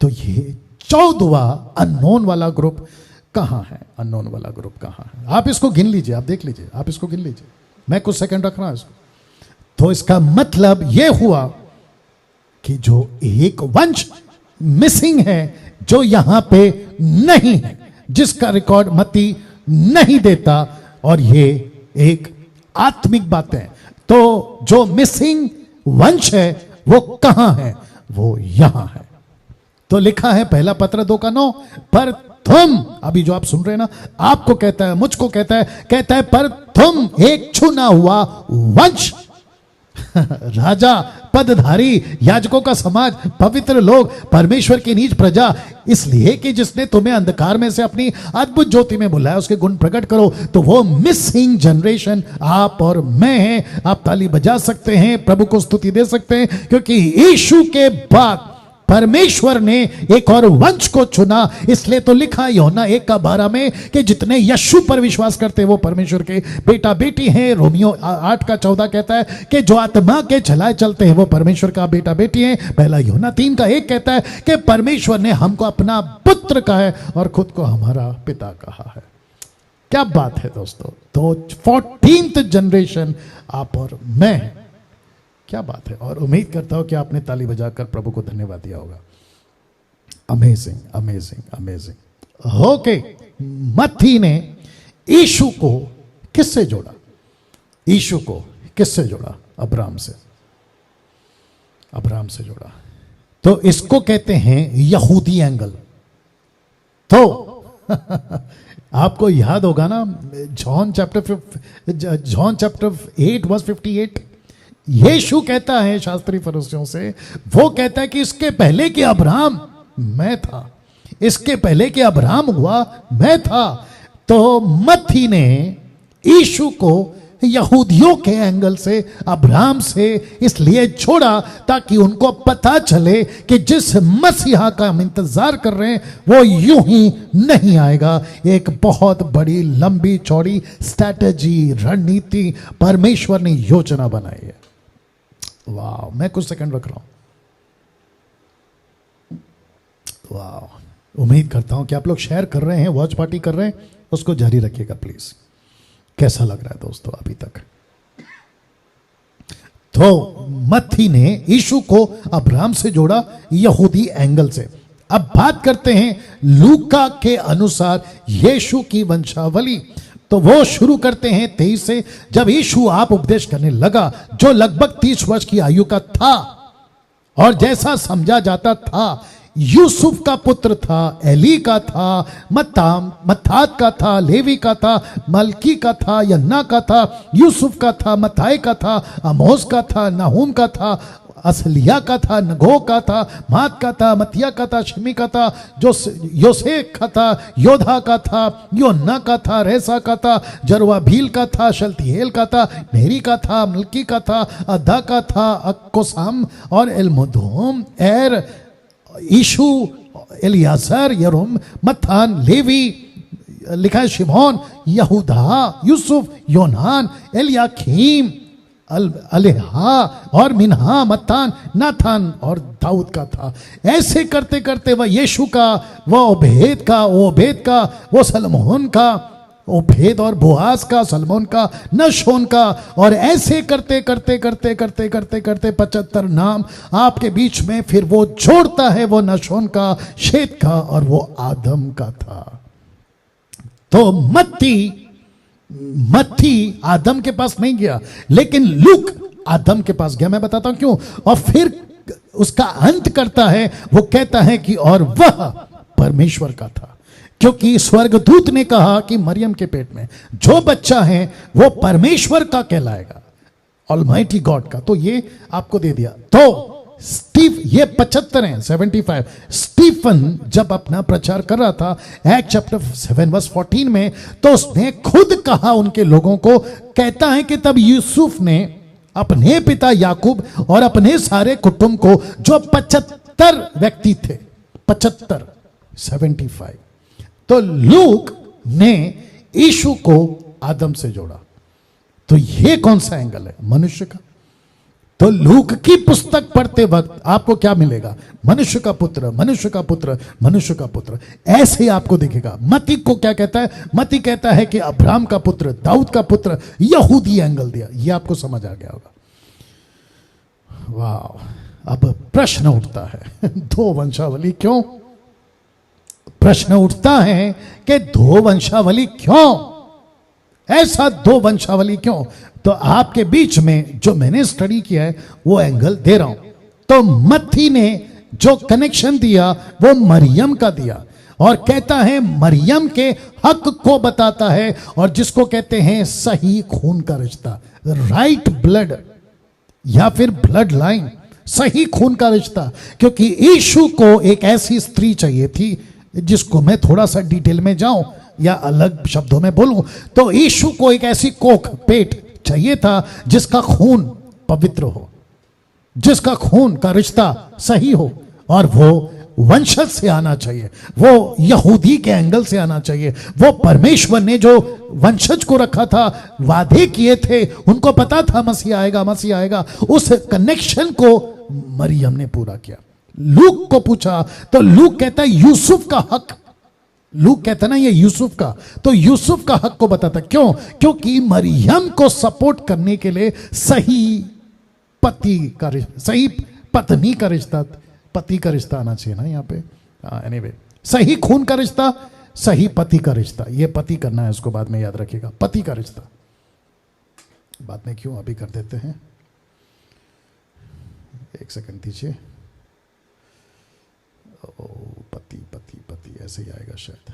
तो ये 14वां अननोन वाला ग्रुप कहां है? अननोन वाला ग्रुप कहां है? आप इसको गिन लीजिए, आप देख लीजिए, आप इसको गिन लीजिए, मैं कुछ सेकंड रख रहा हूं इसको। तो इसका मतलब यह हुआ कि जो एक वंश मिसिंग है, जो यहां पे नहीं है, जिसका रिकॉर्ड मत्ती नहीं देता, और ये एक आत्मिक बात है। तो जो मिसिंग वंश है वो कहां है? वो यहां है। तो लिखा है पहला पत्र 2:9, पर तुम, अभी जो आप सुन रहे हैं ना, आपको कहता है, मुझको कहता है पर तुम एक छुना हुआ वंश, राजा, पदधारी, याजकों का समाज, पवित्र लोग, परमेश्वर की नीच प्रजा, इसलिए कि जिसने तुम्हें अंधकार में से अपनी अद्भुत ज्योति में बुलाया, उसके गुण प्रकट करो। तो वो मिसिंग जनरेशन आप और मैं हैं। आप ताली बजा सकते हैं, प्रभु को स्तुति दे सकते हैं, क्योंकि यीशु के बाद परमेश्वर ने एक और वंश को चुना। इसलिए तो लिखा यूहन्ना 1:12 में कि जितने यीशु पर विश्वास करते हैं वो परमेश्वर के बेटा बेटी हैं। रोमियो 8:14 कहता है कि जो आत्मा के चलाए चलते हैं वो परमेश्वर का बेटा बेटी हैं। पहला यूहन्ना 3:1 कहता है कि परमेश्वर ने हमको अपना पुत्र कहा है और खुद को हमारा पिता कहा है। क्या बात है दोस्तों। तो 14th जनरेशन आप और मैं, क्या बात है। और उम्मीद करता हूं कि आपने ताली बजाकर प्रभु को धन्यवाद दिया होगा। Amazing, amazing, amazing. ओके, मत्ती ने यीशु को किससे जोड़ा? यीशु को किससे जोड़ा? अब्राहम से, अब्राहम से जोड़ा। तो इसको कहते हैं यहूदी एंगल। तो आपको याद होगा ना, जॉन चैप्टर 8:58, यीशु कहता है शास्त्री फरीसियों से, वो कहता है कि इसके पहले कि अब्राहम मैं था, इसके पहले कि अब्राहम हुआ मैं था। तो मत्ती ने यीशु को यहूदियों के एंगल से, अब्राहम से इसलिए छोड़ा ताकि उनको पता चले कि जिस मसीहा का हम इंतजार कर रहे हैं वो यूं ही नहीं आएगा। एक बहुत बड़ी लंबी चौड़ी स्ट्रैटेजी, रणनीति परमेश्वर ने योजना बनाई है। वाह, मैं कुछ सेकंड रख रहा हूं। वाह, उम्मीद करता हूं कि आप लोग शेयर कर रहे हैं, वॉच पार्टी कर रहे हैं, उसको जारी रखिएगा प्लीज। कैसा लग रहा है दोस्तों अभी तक? तो मत्ती ने यीशु को अब्राहम से जोड़ा यहूदी एंगल से। अब बात करते हैं लूका के अनुसार यीशु की वंशावली। तो वो शुरू करते हैं 23 से। जब यीशु आप उपदेश करने लगा, जो लगभग 30 वर्ष की आयु का था, और जैसा समझा जाता था यूसुफ का पुत्र था, एली का था, मत्तात का था, लेवी का था, मलकी का था, यन्ना का था, यूसुफ का था, मत्ताई का था, अमोस का था, नहूम का था, असलिया का था, नगो का था, मात का था, मतिया का था, शिमी का था, जो योसेख का था, योधा का था, योन्ना का था, रेसा का था, जरुब्बाबिल का था, शलतियेल का था, नेरी का था, मलकी का था, अद्दा का था, अक्कोसाम और एलमोदोम, एर, यीशु, एलियाजर, यरूम, मत्तान, लेवी, लिखा है शिमोन, यहूदा, यूसुफ, योनान, एलियाकीम, अलेहा और मिन्हा, मत्तान, नाथान और दाऊद का था। ऐसे करते करते वह यीशु का, वह ओबेद का, वो ओबेद का, वो सलमोन का, वो भेद और बोआज का, सलमोन का, नशोन का, और ऐसे करते करते करते करते करते करते 75 नाम आपके बीच में फिर वो जोड़ता है, वो नशोन का, शेत का, और वो आदम का था। तो मत्ती आदम के पास नहीं गया, लेकिन लूक आदम के पास गया। मैं बताता हूं क्यों। और फिर उसका अंत करता है, वो कहता है कि और वह परमेश्वर का था, क्योंकि स्वर्गदूत ने कहा कि मरियम के पेट में जो बच्चा है वो परमेश्वर का कहलाएगा, ऑलमाइटी गॉड का। तो ये आपको दे दिया। तो ये 75 हैं, 75। स्टीफन जब अपना प्रचार कर रहा था एक्ट चैप्टर 7 वर्स 14 में, तो उसने खुद कहा उनके लोगों को, कहता है कि तब यूसुफ ने अपने पिता याकूब और अपने सारे कुटुंब को, जो 75 व्यक्ति थे, 75, 75, तो लूक ने यीशु को आदम से जोड़ा। तो ये कौन सा एंगल है? मनुष्य का। तो लूक की पुस्तक पढ़ते वक्त आपको क्या मिलेगा? मनुष्य का पुत्र, मनुष्य का पुत्र, मनुष्य का पुत्र, ऐसे ही आपको दिखेगा। मत्ती को क्या कहता है? मत्ती कहता है कि अब्राहम का पुत्र, दाऊद का पुत्र, यहूदी एंगल दिया। ये आपको समझ आ गया होगा। वाह। अब प्रश्न उठता है, दो वंशावली क्यों? प्रश्न उठता है कि दो वंशावली क्यों? ऐसा दो वंशावली क्यों? तो आपके बीच में जो मैंने स्टडी किया है वो एंगल दे रहा हूं। तो मत्ती ने जो कनेक्शन दिया वो मरियम का दिया, और कहता है मरियम के हक को बताता है, और जिसको कहते हैं सही खून का रिश्ता, राइट ब्लड, या फिर ब्लड लाइन, सही खून का रिश्ता। क्योंकि यीशु को एक ऐसी स्त्री चाहिए थी, जिसको मैं थोड़ा सा डिटेल में जाऊं या अलग शब्दों में बोलूं, तो यीशु को एक ऐसी कोख, पेट चाहिए था जिसका खून पवित्र हो, जिसका खून का रिश्ता सही हो, और वो वंशज से आना चाहिए, वो यहूदी के एंगल से आना चाहिए। वो परमेश्वर ने जो वंशज को रखा था, वादे किए थे, उनको पता था मसीह आएगा, मसीह आएगा। उस कनेक्शन को मरियम ने पूरा किया। लूक को पूछा तो लूक कहता है यूसुफ का हक। लूक कहता ना ये यूसुफ का, तो यूसुफ का हक को बताता। क्यों? क्योंकि मरियम को सपोर्ट करने के लिए सही पति का, सही पत्नी का रिश्ता, पति का रिश्ता आना चाहिए ना यहाँ पे। एनीवे, सही खून का रिश्ता, सही पति का रिश्ता। ये पति करना है, उसको बाद में याद रखिएगा। पति का रिश्ता बाद में क्यों, अभी कर देते हैं। एक सेकंड दीजिए। पति पति पति ऐसे ही आएगा शायद।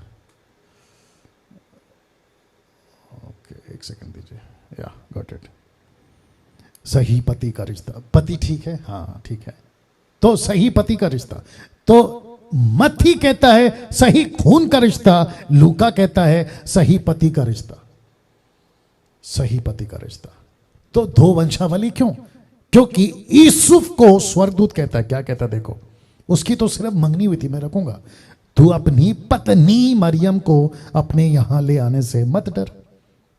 ओके, एक सेकंड दीजिए। या गॉट इट। सही पति का रिश्ता, पति ठीक है, हाँ ठीक है। तो सही पति का रिश्ता। तो मत्ती कहता है सही खून का रिश्ता, लूका कहता है सही पति का रिश्ता, सही पति का रिश्ता। तो दो वंशावली क्यों? क्योंकि यूसुफ को स्वर्गदूत कहता है, क्या कहता है देखो, उसकी तो सिर्फ मंगनी हुई थी, मैं रखूंगा, तू अपनी पत्नी मरियम को अपने यहां ले आने से मत डर,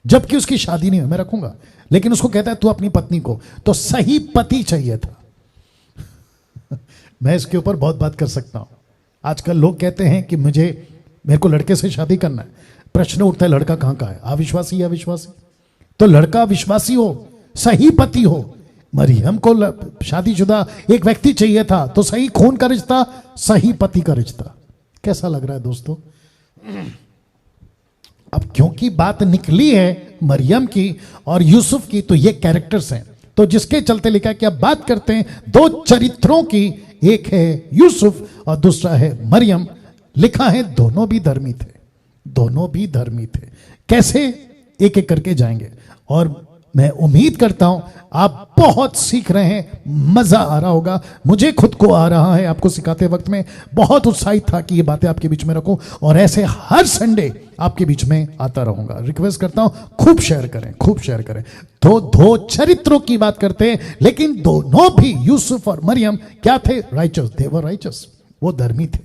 जबकि उसकी शादी नहीं हुई, मैं रखूंगा। लेकिन उसको कहता है तू अपनी पत्नी को, तो सही पति चाहिए था। मैं इसके ऊपर बहुत बात कर सकता हूं। आजकल लोग कहते हैं कि मेरे को लड़के से शादी करना है। प्रश्न उठता है लड़का कहां का है, अविश्वासी या विश्वासी? तो लड़का विश्वासी हो, सही पति हो। मरियम को शादीशुदा एक व्यक्ति चाहिए था, तो सही खून का रिश्ता, सही पति का रिश्ता। कैसा लग रहा है दोस्तों? अब क्योंकि बात निकली है मरियम की और यूसुफ की, तो ये कैरेक्टर्स हैं, तो जिसके चलते लिखा कि अब बात करते हैं दो चरित्रों की। एक है यूसुफ और दूसरा है मरियम। लिखा है दोनों भी धर्मी थे, दोनों भी धर्मी थे। कैसे? एक एक करके जाएंगे, और मैं उम्मीद करता हूं आप बहुत सीख रहे हैं, मजा आ रहा होगा। मुझे खुद को आ रहा है आपको सिखाते वक्त में, बहुत उत्साहित था कि ये बातें आपके बीच में रखूं, और ऐसे हर संडे आपके बीच में आता रहूंगा। रिक्वेस्ट करता हूं खूब शेयर करें, खूब शेयर करें। तो दो चरित्रों की बात करते हैं, लेकिन दोनों भी यूसुफ और मरियम क्या थे? राइचस, दे वर राइचस, वो धर्मी थे।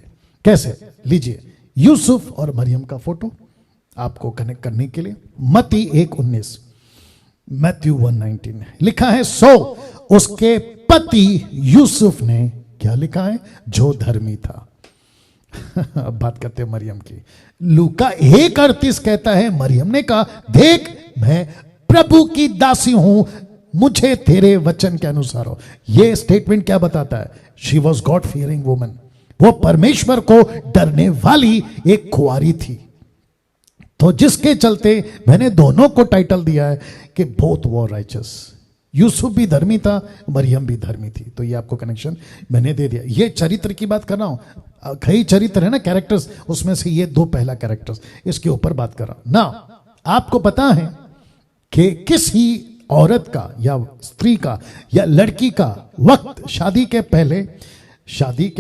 कैसे? लीजिए यूसुफ और मरियम का फोटो आपको कनेक्ट करने के लिए। मत्ती 1:19, मैथ्यू 1:19 लिखा है, सो उसके पति यूसुफ ने क्या लिखा है? जो धर्मी था। अब बात करते हैं मरियम की। लूका 1:38 कहता है, मरियम ने कहा, देख मैं प्रभु की दासी हूं, मुझे तेरे वचन के अनुसार हो। यह स्टेटमेंट क्या बताता है? She was God fearing woman. वो परमेश्वर को डरने वाली एक कुंवारी थी। तो जिसके चलते मैंने दोनों को टाइटल दिया है कि बोथ वर राइचस। यूसुफ भी धर्मी था, मरियम भी धर्मी थी। तो ये आपको कनेक्शन मैंने दे दिया। ये चरित्र की बात कर रहा हूं, कई चरित्र है ना, कैरेक्टर्स, उसमें से ये 2 पहला कैरेक्टर्स, इसके ऊपर बात कर रहा हूं ना। आपको पता है कि किसी औरत का या स्त्री का या लड़की का वक्त शादी के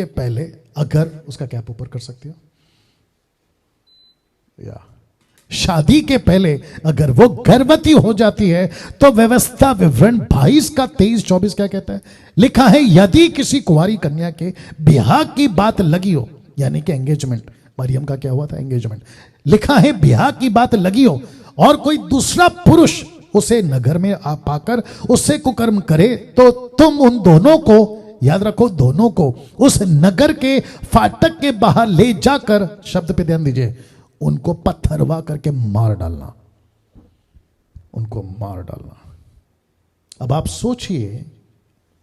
पहले अगर उसका कैप ऊपर कर सकती हो, या शादी के पहले अगर वो गर्भवती हो जाती है तो व्यवस्था विवरण 22 का 23-24 क्या कहता है? लिखा है, यदि किसी कुंवारी कन्या के ब्याह की बात लगी हो, यानी कि एंगेजमेंट, मरियम का क्या हुआ था? एंगेजमेंट। लिखा है ब्याह की बात लगी हो और कोई दूसरा पुरुष उसे नगर में आ पाकर उससे कुकर्म करे, तो तुम उन दोनों को, याद रखो दोनों को, उस नगर के फाटक के बाहर ले जाकर, शब्द पे ध्यान दीजिए, उनको पत्थरवा करके मार डालना, उनको मार डालना। अब आप सोचिए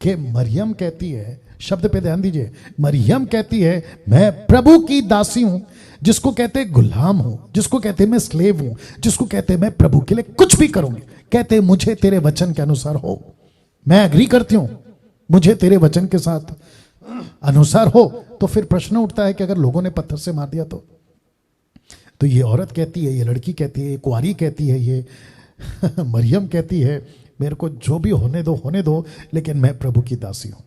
कि मरियम कहती है, शब्द पे ध्यान दीजिए, मरियम कहती है मैं प्रभु की दासी हूं, जिसको कहते हैं गुलाम हूं, जिसको कहते हैं मैं स्लेव हूं, जिसको कहते हैं मैं प्रभु के लिए कुछ भी करूंगी। कहते हैं मुझे तेरे वचन के अनुसार हो। मैं एग्री करती हूं, मुझे तेरे वचन के साथ अनुसार हो। तो फिर प्रश्न उठता है कि अगर लोगों ने पत्थर से मार दिया तो ये औरत कहती है, ये लड़की कहती है, ये कुंवारी कहती है, ये मरियम कहती है मेरे को जो भी होने दो, लेकिन मैं प्रभु की दासी हूं।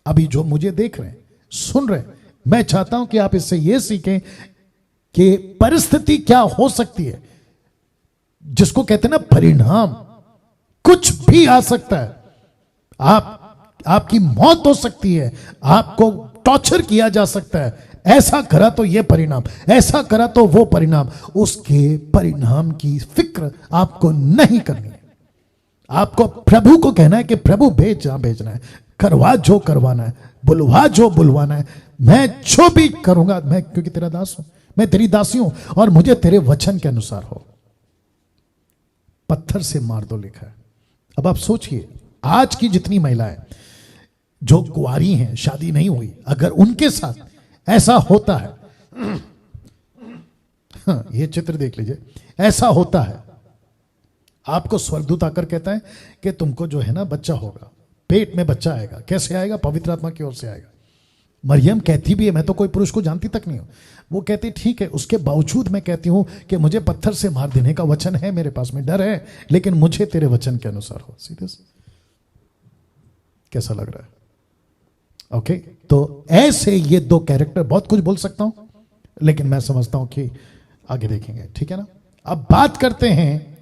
अभी जो मुझे देख रहे हैं, सुन रहे हैं, मैं चाहता हूं कि आप इससे ये सीखें कि परिस्थिति क्या हो सकती है, जिसको कहते हैं ना परिणाम, कुछ भी आ सकता है। आपकी मौत हो सकती है, आपको टॉर्चर किया जा सकता है, ऐसा करा तो ये परिणाम, ऐसा करा तो वो परिणाम। उसके परिणाम की फिक्र आपको नहीं करनी है। आपको प्रभु को कहना है कि प्रभु भेज जहां भेजना है, करवा जो करवाना है, बुलवा जो बुलवाना है, मैं जो भी करूंगा, मैं क्योंकि तेरा दास हूं, मैं तेरी दासी हूं और मुझे तेरे वचन के अनुसार हो। पत्थर से मार दो लिखा है। अब आप सोचिए, आज की जितनी महिलाएं जो कुंवारी हैं, शादी नहीं हुई, अगर उनके साथ ऐसा होता है, ये चित्र देख लीजिए, ऐसा होता है, आपको स्वर्गदूत आकर कहता है कि तुमको जो है ना बच्चा होगा, पेट में बच्चा आएगा। कैसे आएगा? पवित्र आत्मा की ओर से आएगा। मरियम कहती भी है मैं तो कोई पुरुष को जानती तक नहीं हूं। वो कहती ठीक है, उसके बावजूद मैं कहती हूं कि मुझे पत्थर से मार देने का वचन है मेरे पास में, डर है, लेकिन मुझे तेरे वचन के अनुसार हो। सीधे से कैसा लग रहा है? ओके, तो ऐसे ये 2 कैरेक्टर, बहुत कुछ बोल सकता हूं, लेकिन मैं समझता हूं कि आगे देखेंगे, ठीक है ना। अब बात करते हैं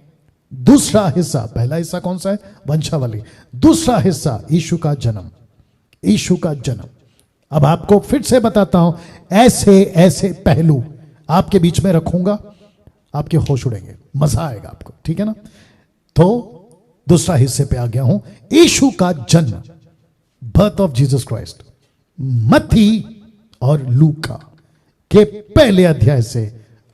दूसरा हिस्सा। पहला हिस्सा कौन सा है? वंशावली। दूसरा हिस्सा यीशु का जन्म, यीशु का जन्म। अब आपको फिर से बताता हूं, ऐसे ऐसे पहलू आपके बीच में रखूंगा, आपके होश उड़ेंगे, मजा आएगा आपको, ठीक है ना। तो दूसरा हिस्से पे आ गया हूं, यीशु का जन्म, बर्थ ऑफ जीसस क्राइस्ट। मत्ती और लूका के पहले अध्याय से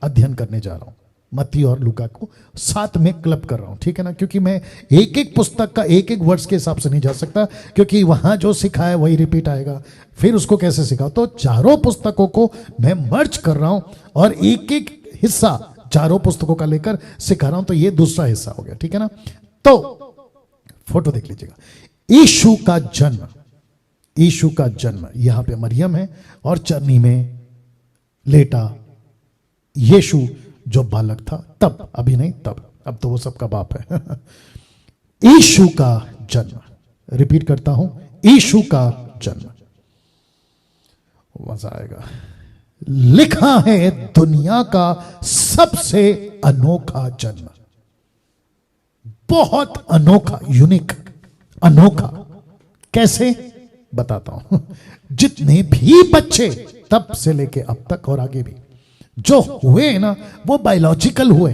अध्ययन करने जा रहा हूं। मत्ती और लूका को साथ में क्लब कर रहा हूं, ठीक है ना, क्योंकि मैं एक एक पुस्तक का एक एक वर्ड्स के हिसाब से नहीं जा सकता, क्योंकि वहां जो सिखा है वही रिपीट आएगा, फिर उसको कैसे सिखाओ। तो चारों पुस्तकों को मैं मर्ज कर रहा हूं और एक एक हिस्सा चारों पुस्तकों का लेकर सिखा रहा हूं। तो ये दूसरा हिस्सा हो गया, ठीक है ना। तो फोटो देख लीजिएगा, यीशु का जन्म, यीशु का जन्म। यहां पे मरियम है और चरनी में लेटा यीशु जो बालक था, तब, अभी नहीं तब, अब तो वो सबका बाप है। यीशु का जन्म, रिपीट करता हूं, यीशु का जन्म। मजा आएगा। लिखा है दुनिया का सबसे अनोखा जन्म, बहुत अनोखा, यूनिक, अनोखा। कैसे? बताता हूं। जितने भी बच्चे तब से लेके अब तक और आगे भी जो हुए ना, वो बायोलॉजिकल हुए,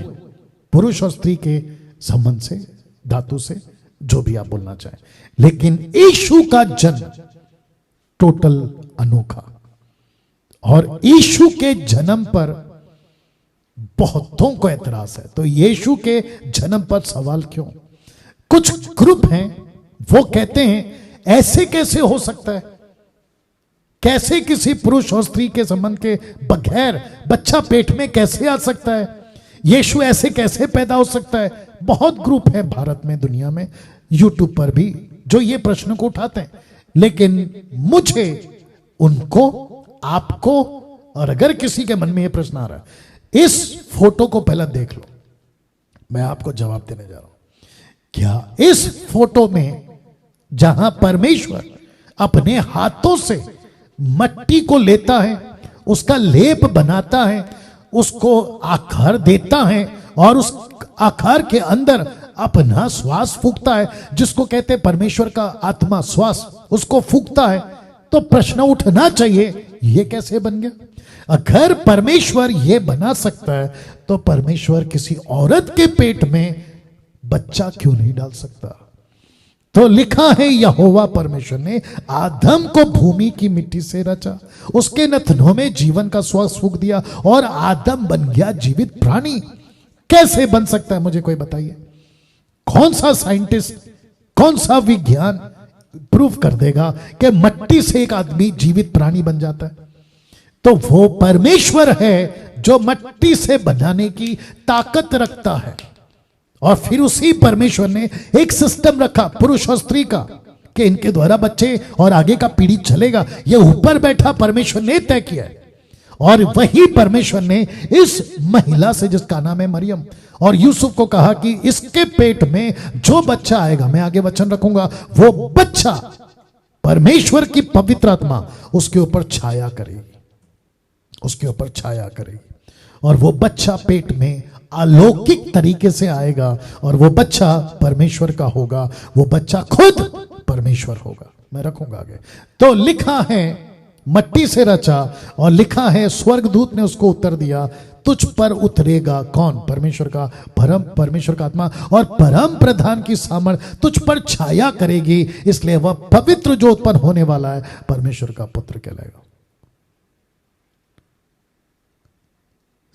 पुरुष और स्त्री के संबंध से, धातु से, जो भी आप बोलना चाहें। लेकिन यीशु का जन्म टोटल अनोखा और यीशु के जन्म पर बहुतों को एतराज है। तो यीशु के जन्म पर सवाल क्यों? कुछ ग्रुप हैं वो कहते हैं ऐसे कैसे हो सकता है, कैसे किसी पुरुष और स्त्री के संबंध के बगैर बच्चा पेट में कैसे आ सकता है, यीशु ऐसे कैसे पैदा हो सकता है। बहुत ग्रुप है भारत में, दुनिया में, यूट्यूब पर भी जो ये प्रश्न को उठाते हैं। लेकिन मुझे, उनको, आपको, और अगर किसी के मन में ये प्रश्न आ रहा है, इस फोटो को पहले देख लो, मैं आपको जवाब देने जा रहा हूं। क्या इस फोटो में जहां परमेश्वर अपने हाथों से मट्टी को लेता है, उसका लेप बनाता है, उसको आकार देता है और उस आकार के अंदर अपना श्वास फूंकता है, जिसको कहते हैं परमेश्वर का आत्मा श्वास, उसको फूंकता है, तो प्रश्न उठना चाहिए ये कैसे बन गया? अगर परमेश्वर ये बना सकता है तो परमेश्वर किसी औरत के पेट में बच्चा क्यों नहीं डाल सकता? तो लिखा है यहोवा परमेश्वर ने आदम को भूमि की मिट्टी से रचा, उसके नथनों में जीवन का श्वास फूंक दिया और आदम बन गया जीवित प्राणी। कैसे बन सकता है मुझे कोई बताइए? कौन सा साइंटिस्ट, कौन सा विज्ञान प्रूफ कर देगा कि मट्टी से एक आदमी जीवित प्राणी बन जाता है? तो वो परमेश्वर है जो मट्टी से बनाने की ताकत रखता है। और फिर उसी परमेश्वर ने एक सिस्टम रखा पुरुष और स्त्री का कि इनके द्वारा बच्चे और आगे का पीढ़ी चलेगा। ये ऊपर बैठा परमेश्वर ने तय किया है। और वही परमेश्वर ने इस महिला से, जिसका नाम है मरियम, और यूसुफ को कहा कि इसके पेट में जो बच्चा आएगा, मैं आगे वचन रखूंगा, वो बच्चा परमेश्वर की पवित्र आत्मा उसके ऊपर छाया करेगी, उसके ऊपर छाया करेगी। और वो बच्चा पेट में अलौकिक तरीके से आएगा और वो बच्चा परमेश्वर का होगा, वो बच्चा खुद परमेश्वर होगा। मैं रखूंगा आगे। तो लिखा है मट्टी से रचा, और लिखा है स्वर्गदूत ने उसको उत्तर दिया, तुझ पर उतरेगा कौन? परमेश्वर का परमेश्वर का आत्मा, और परम प्रधान की सामर्थ तुझ पर छाया करेगी, इसलिए वह पवित्र जो उत्पन्न होने वाला है परमेश्वर का पुत्र कहलाएगा।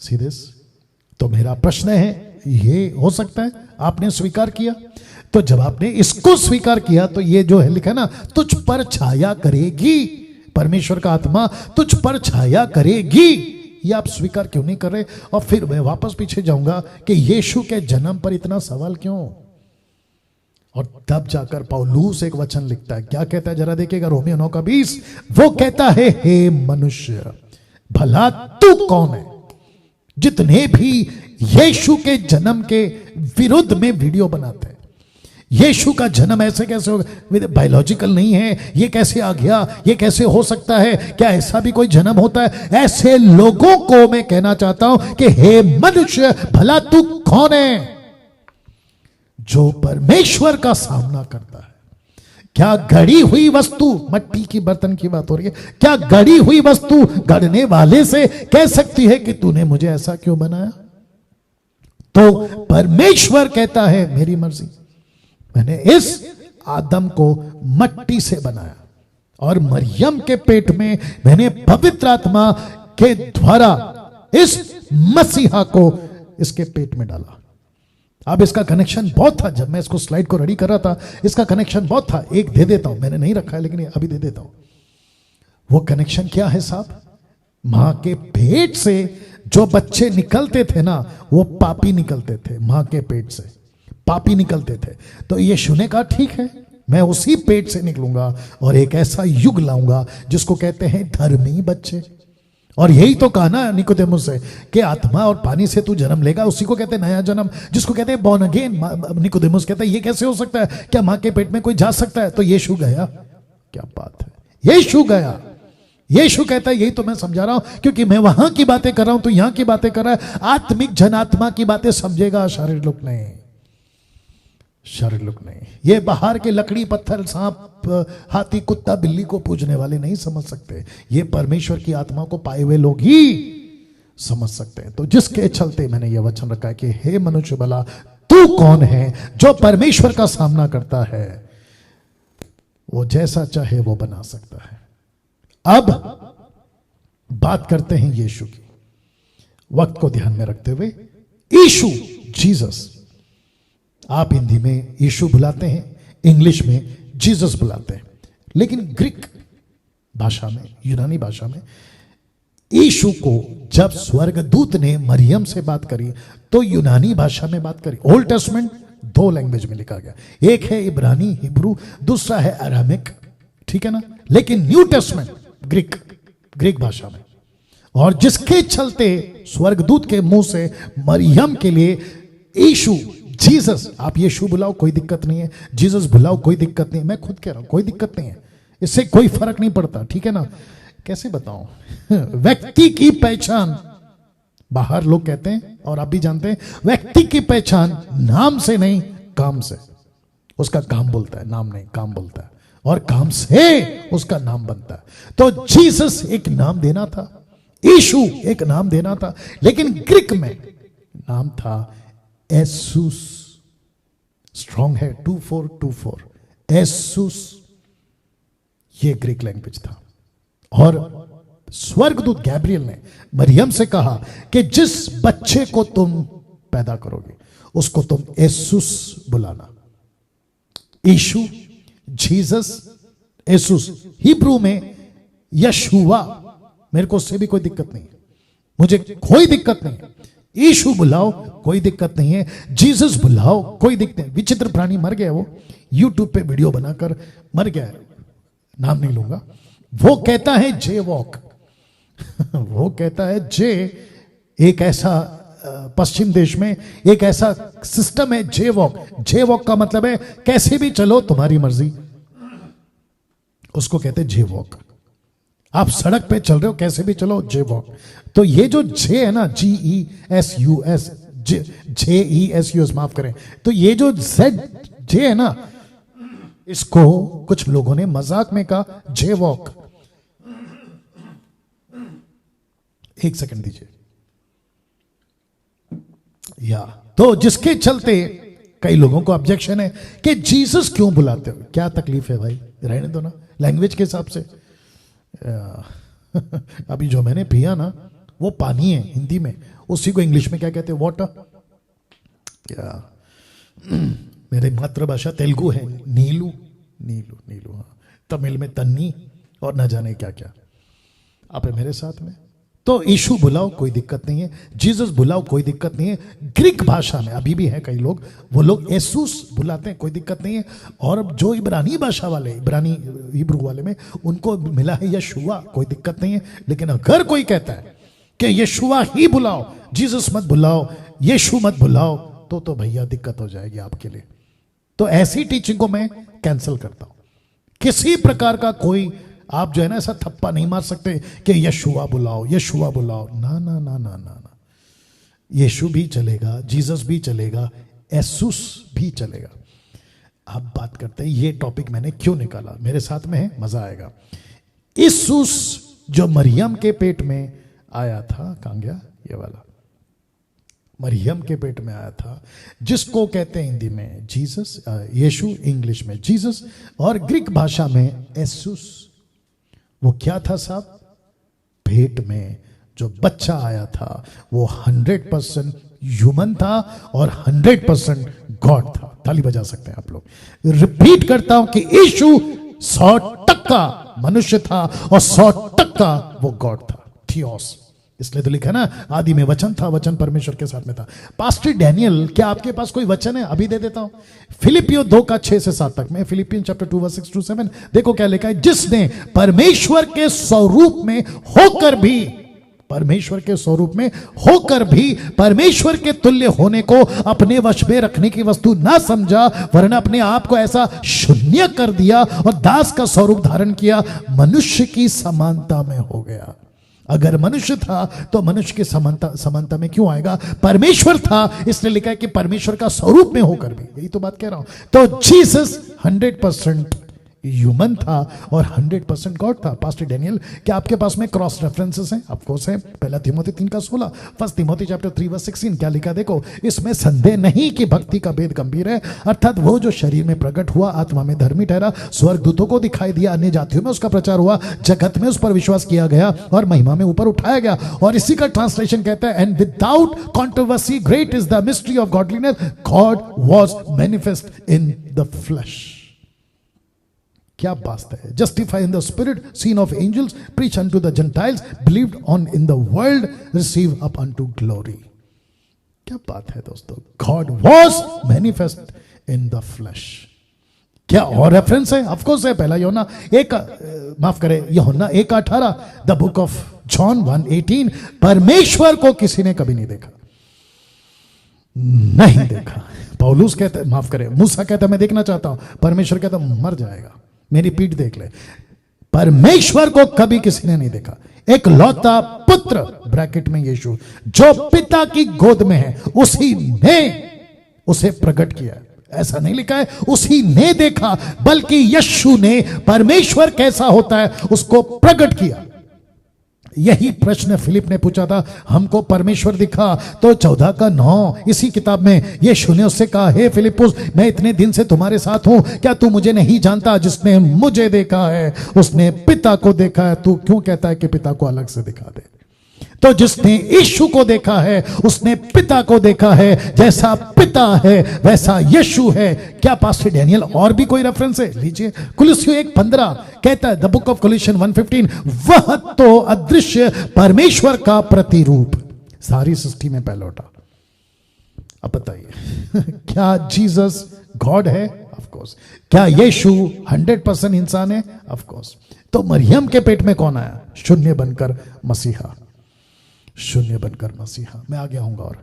सीधे। तो मेरा प्रश्न है, ये हो सकता है? आपने स्वीकार किया, तो जब आपने इसको स्वीकार किया तो ये जो है लिखा ना, तुझ पर छाया करेगी, परमेश्वर का आत्मा तुझ पर छाया करेगी, ये आप स्वीकार क्यों नहीं कर रहे? और फिर मैं वापस पीछे जाऊंगा कि यीशु के जन्म पर इतना सवाल क्यों? और तब जाकर पौलुस एक वचन लिखता है, क्या कहता है जरा देखिएगा, रोमियो 9:20। वो कहता है, हे मनुष्य, भला तू कौन है? जितने भी यीशु के जन्म के विरुद्ध में वीडियो बनाते हैं, यीशु का जन्म ऐसे कैसे होगा, बायोलॉजिकल नहीं है, ये कैसे आ गया, ये कैसे हो सकता है, क्या ऐसा भी कोई जन्म होता है? ऐसे लोगों को मैं कहना चाहता हूं कि हे मनुष्य, भला तू कौन है जो परमेश्वर का सामना करता है? क्या गढ़ी हुई वस्तु, मट्टी की बर्तन की बात हो रही है, क्या गढ़ी हुई वस्तु गढ़ने वाले से कह सकती है कि तूने मुझे ऐसा क्यों बनाया? तो परमेश्वर कहता है, मेरी मर्जी, मैंने इस आदम को मट्टी से बनाया और मरियम के पेट में मैंने पवित्र आत्मा के द्वारा इस मसीहा को इसके पेट में डाला। अब इसका कनेक्शन बहुत था, जब मैं इसको स्लाइड को रेडी कर रहा था इसका कनेक्शन बहुत था। एक दे देता हूं, मैंने नहीं रखा है लेकिन अभी दे देता हूं। वो कनेक्शन क्या है साहब? मां के पेट से जो बच्चे निकलते थे ना, वो पापी निकलते थे, मां के पेट से पापी निकलते थे। तो यीशु ने कहा ठीक है, मैं उसी पेट से निकलूंगा और एक ऐसा युग लाऊंगा जिसको कहते हैं धर्मी बच्चे। और यही तो कहा ना निकोदेमुस से कि आत्मा और पानी से तू जन्म लेगा, उसी को कहते हैं नया जन्म, जिसको कहते हैं बॉर्न अगेन। निकोदेमुस कहता है ये कैसे हो सकता है, क्या मां के पेट में कोई जा सकता है? तो यीशु गया। क्या बात है, यीशु गया। यीशु कहता है यही तो मैं समझा रहा हूं, क्योंकि मैं वहां की बातें कर रहा हूं तो यहां की बातें कर रहा है। आत्मिक जनात्मा की बातें समझेगा, शारीरिक लोग नहीं, शारीरिक लोग नहीं। ये बाहर के लकड़ी पत्थर सांप हाथी कुत्ता बिल्ली को पूजने वाले नहीं समझ सकते, ये परमेश्वर की आत्मा को पाए हुए लोग ही समझ सकते हैं। तो जिसके चलते मैंने ये वचन रखा है कि हे मनुष्य, भला तू कौन है जो परमेश्वर का सामना करता है? वो जैसा चाहे वो बना सकता है। अब बात करते हैं यीशु की, वक्त को ध्यान में रखते हुए। यीशु, जीसस, आप हिंदी में यीशु बुलाते हैं, इंग्लिश में जीसस बुलाते हैं, लेकिन ग्रीक भाषा में, यूनानी भाषा में यीशु को जब स्वर्गदूत ने मरियम से बात करी तो यूनानी भाषा में बात करी। ओल्ड टेस्टमेंट 2 लैंग्वेज में लिखा गया, एक है इब्रानी हिब्रू, दूसरा है अरामिक, ठीक है ना। लेकिन न्यू टेस्टमेंट ग्रीक भाषा में, और जिसके चलते स्वर्गदूत के मुंह से मरियम के लिए यीशु, जीसस, आप यीशु बुलाओ कोई दिक्कत नहीं है, जीसस बुलाओ कोई दिक्कत नहीं है, मैं खुद कह रहा हूं कोई दिक्कत नहीं है, इससे कोई फर्क नहीं पड़ता, ठीक है ना। कैसे बताऊं व्यक्ति की पहचान, बाहर लोग कहते हैं और आप भी जानते हैं, व्यक्ति की पहचान नाम से नहीं काम से। उसका काम बोलता है, नाम नहीं काम बोलता है, और काम से उसका नाम बनता है। तो जीसस एक नाम देना था, यीशु एक नाम देना था, लेकिन ग्रीक में नाम था एसूस। स्ट्रॉन्ग है 2424, एसूस, ये ग्रीक लैंग्वेज था। और स्वर्गदूत गैब्रियल ने मरियम से कहा कि जिस बच्चे को तुम पैदा करोगे उसको तुम एसूस बुलाना। यीशु, जीसस, एसूस, हिब्रू में यशुआ, मेरे को उससे भी कोई दिक्कत नहीं है, मुझे कोई दिक्कत नहीं है। यीशु बुलाओ कोई दिक्कत नहीं है, जीसस बुलाओ कोई दिक्कत नहीं। विचित्र प्राणी मर गया, वो यूट्यूब पे वीडियो बनाकर मर गया है, नाम नहीं लूंगा। वो कहता है जे वॉक वो कहता है जे, एक ऐसा पश्चिम देश में एक ऐसा सिस्टम है जे वॉक। जे वॉक का मतलब है कैसे भी चलो तुम्हारी मर्जी, उसको कहते हैं जे वॉक। आप सड़क पे चल रहे हो कैसे भी चलो, जे वॉक। तो ये जो जे है ना, GESUS, JESUS, माफ करें, तो ये जो जे है ना, इसको कुछ लोगों ने मजाक में कहा जे वॉक। एक सेकंड दीजिए। या तो जिसके चलते कई लोगों को ऑब्जेक्शन है कि जीसस क्यों बुलाते हो, क्या तकलीफ है भाई, रहने दो ना, लैंग्वेज के हिसाब से। अभी जो मैंने पिया ना वो पानी है हिंदी में, उसी को इंग्लिश में क्या कहते हैं, वाटर। क्या मेरे मातृभाषा तेलुगु है, नीलू नीलू नीलू, हाँ। तमिल में तन्नी, और न जाने क्या क्या। आप है मेरे साथ में। तो यीशु बुलाओ कोई दिक्कत नहीं है, जीसस बुलाओ कोई दिक्कत नहीं है। ग्रीक भाषा में अभी भी है कई लोग, वो लोग एसूस बुलाते हैं, कोई दिक्कत नहीं है। और जो इब्रानी भाषा वाले, इब्रानी हिब्रू वाले में, उनको मिला है यशुआ, कोई दिक्कत नहीं है। लेकिन अगर कोई कहता है कि यशुआ ही बुलाओ, जीसस मत बुलाओ, यीशु मत बुलाओ, तो भैया दिक्कत हो जाएगी आपके लिए। तो ऐसी टीचिंग को मैं कैंसिल करता हूं। किसी प्रकार का कोई आप जो है ना ऐसा थप्पा नहीं मार सकते कि यशुआ बुलाओ, यशुआ बुलाओ, ना ना ना ना ना ना। यीशु भी चलेगा, जीसस भी चलेगा, एसूस भी चलेगा। अब बात करते हैं ये टॉपिक मैंने क्यों निकाला, मेरे साथ में है, मजा आएगा। इसूस जो मरियम के पेट में आया था, कहां गया ये वाला, मरियम के पेट में आया था, जिसको कहते हैं हिंदी में जीसस, यीशु इंग्लिश में जीसस, और ग्रीक भाषा में एसूस। वो क्या था साहब, पेट में जो बच्चा आया था वो 100% ह्यूमन था और 100% गॉड था। ताली बजा सकते हैं आप लोग। रिपीट करता हूं कि यीशु 100% मनुष्य था और 100% वो गॉड था, थियोस। इसलिए तो लिखा है ना, आदि में वचन था, वचन परमेश्वर के साथ में था। पास्टर डैनियल, क्या आपके पास कोई वचन है? अभी दे देता हूं। फिलिपियो 2 का 6 से 7 तक में, फिलिपियन चैप्टर 2 वर्स 6 to 7। देखो क्या लिखा है, जिसने परमेश्वर के स्वरूप में होकर भी, परमेश्वर के स्वरूप में होकर भी परमेश्वर के तुल्य होने को अपने वश में रखने की वस्तु ना समझा, वरना अपने आप को ऐसा शून्य कर दिया और दास का स्वरूप धारण किया, मनुष्य की समानता में हो गया। अगर मनुष्य था तो मनुष्य की समानता में क्यों आएगा? परमेश्वर था, इसलिए लिखा है कि परमेश्वर का स्वरूप में होकर भी, यही तो बात कह रहा हूं। तो जीसस 100% ह्यूमन था और 100% गॉड था। पास्टर डैनियल, क्या आपके पास में क्रॉस रेफरेंसेस हैं? ऑफ कोर्स है। पहला तिमोथी 3:16, फर्स्ट तिमोथी चैप्टर 3:16, क्या लिखा देखो, इसमें संदेह नहीं कि भक्ति का भेद गंभीर है, अर्थात वो जो शरीर में प्रकट हुआ, आत्मा में धर्मी ठहरा, स्वर्गदूतों को दिखाई दिया, अन्य जातियों में उसका प्रचार हुआ, जगत में उस पर विश्वास किया गया और महिमा में ऊपर उठाया गया। और इसी का ट्रांसलेशन कहता है, and without controversy great is the mystery of godliness, God was manifest in the flesh. क्या बात है। Justify in the spirit, seen of angels, preach unto the Gentiles, believed on in the world, receive up unto glory. क्या बात है दोस्तों, God was manifest in the flesh. क्या और reference है? ऑफ कोर्स है। पहला यूहन्ना 1:18, द बुक ऑफ जॉन 1:18, परमेश्वर को किसी ने कभी नहीं देखा, नहीं देखा। पौलुस कहता, माफ करे, मूसा कहता मैं देखना चाहता हूं, परमेश्वर कहता मर जाएगा, मेरी पीठ देख ले। परमेश्वर को कभी किसी ने नहीं देखा। एक लौता पुत्र, ब्रैकेट में यीशु, जो पिता की गोद में है, उसी ने उसे प्रकट किया। ऐसा नहीं लिखा है उसी ने देखा, बल्कि यीशु ने परमेश्वर कैसा होता है उसको प्रकट किया। यही प्रश्न फिलिप ने पूछा था, हमको परमेश्वर दिखा, तो 14:9 इसी किताब में यीशु ने उससे कहा, हे फिलिपुस, मैं इतने दिन से तुम्हारे साथ हूं, क्या तू मुझे नहीं जानता? जिसने मुझे देखा है उसने पिता को देखा है। तू क्यों कहता है कि पिता को अलग से दिखा दे? तो जिसने यीशु को देखा है उसने पिता को देखा है। जैसा पिता है वैसा यीशु है। क्या पास्टर डैनियल और भी कोई रेफरेंस है? लीजिए, कुलुस्सियों 1:15 कहता है, द बुक ऑफ कोलोसियंस 1:15, वह तो अदृश्य परमेश्वर का प्रतिरूप, सारी सृष्टि में पहलौठा। अब बताइए क्या जीसस गॉड है? Of course. क्या यीशु 100% इंसान है? Of course. तो मरियम के पेट में कौन आया? शून्य बनकर मसीहा, शून्य बनकर मसीहा। मैं आगे आऊंगा। और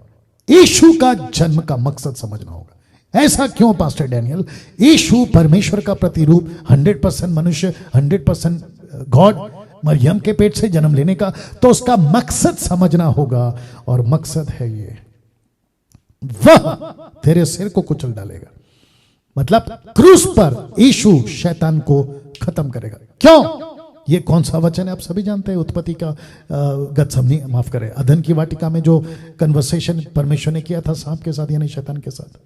यीशु का जन्म का मकसद समझना होगा। ऐसा क्यों पास्टर डैनियल? यीशु परमेश्वर का प्रतिरूप, 100% मनुष्य, 100% गॉड, मरियम के पेट से जन्म लेने का, तो उसका मकसद समझना होगा। और मकसद है ये, वह तेरे सिर को कुचल डालेगा। मतलब क्रूस पर यीशु शैतान को खत्म करेगा। क्यों? ये कौन सा वचन है? आप सभी जानते हैं, उत्पत्ति का गत्समनी, माफ करें, अदन की वाटिका में जो कन्वर्सेशन परमेश्वर ने किया था सांप के साथ, यानी शैतान के साथ।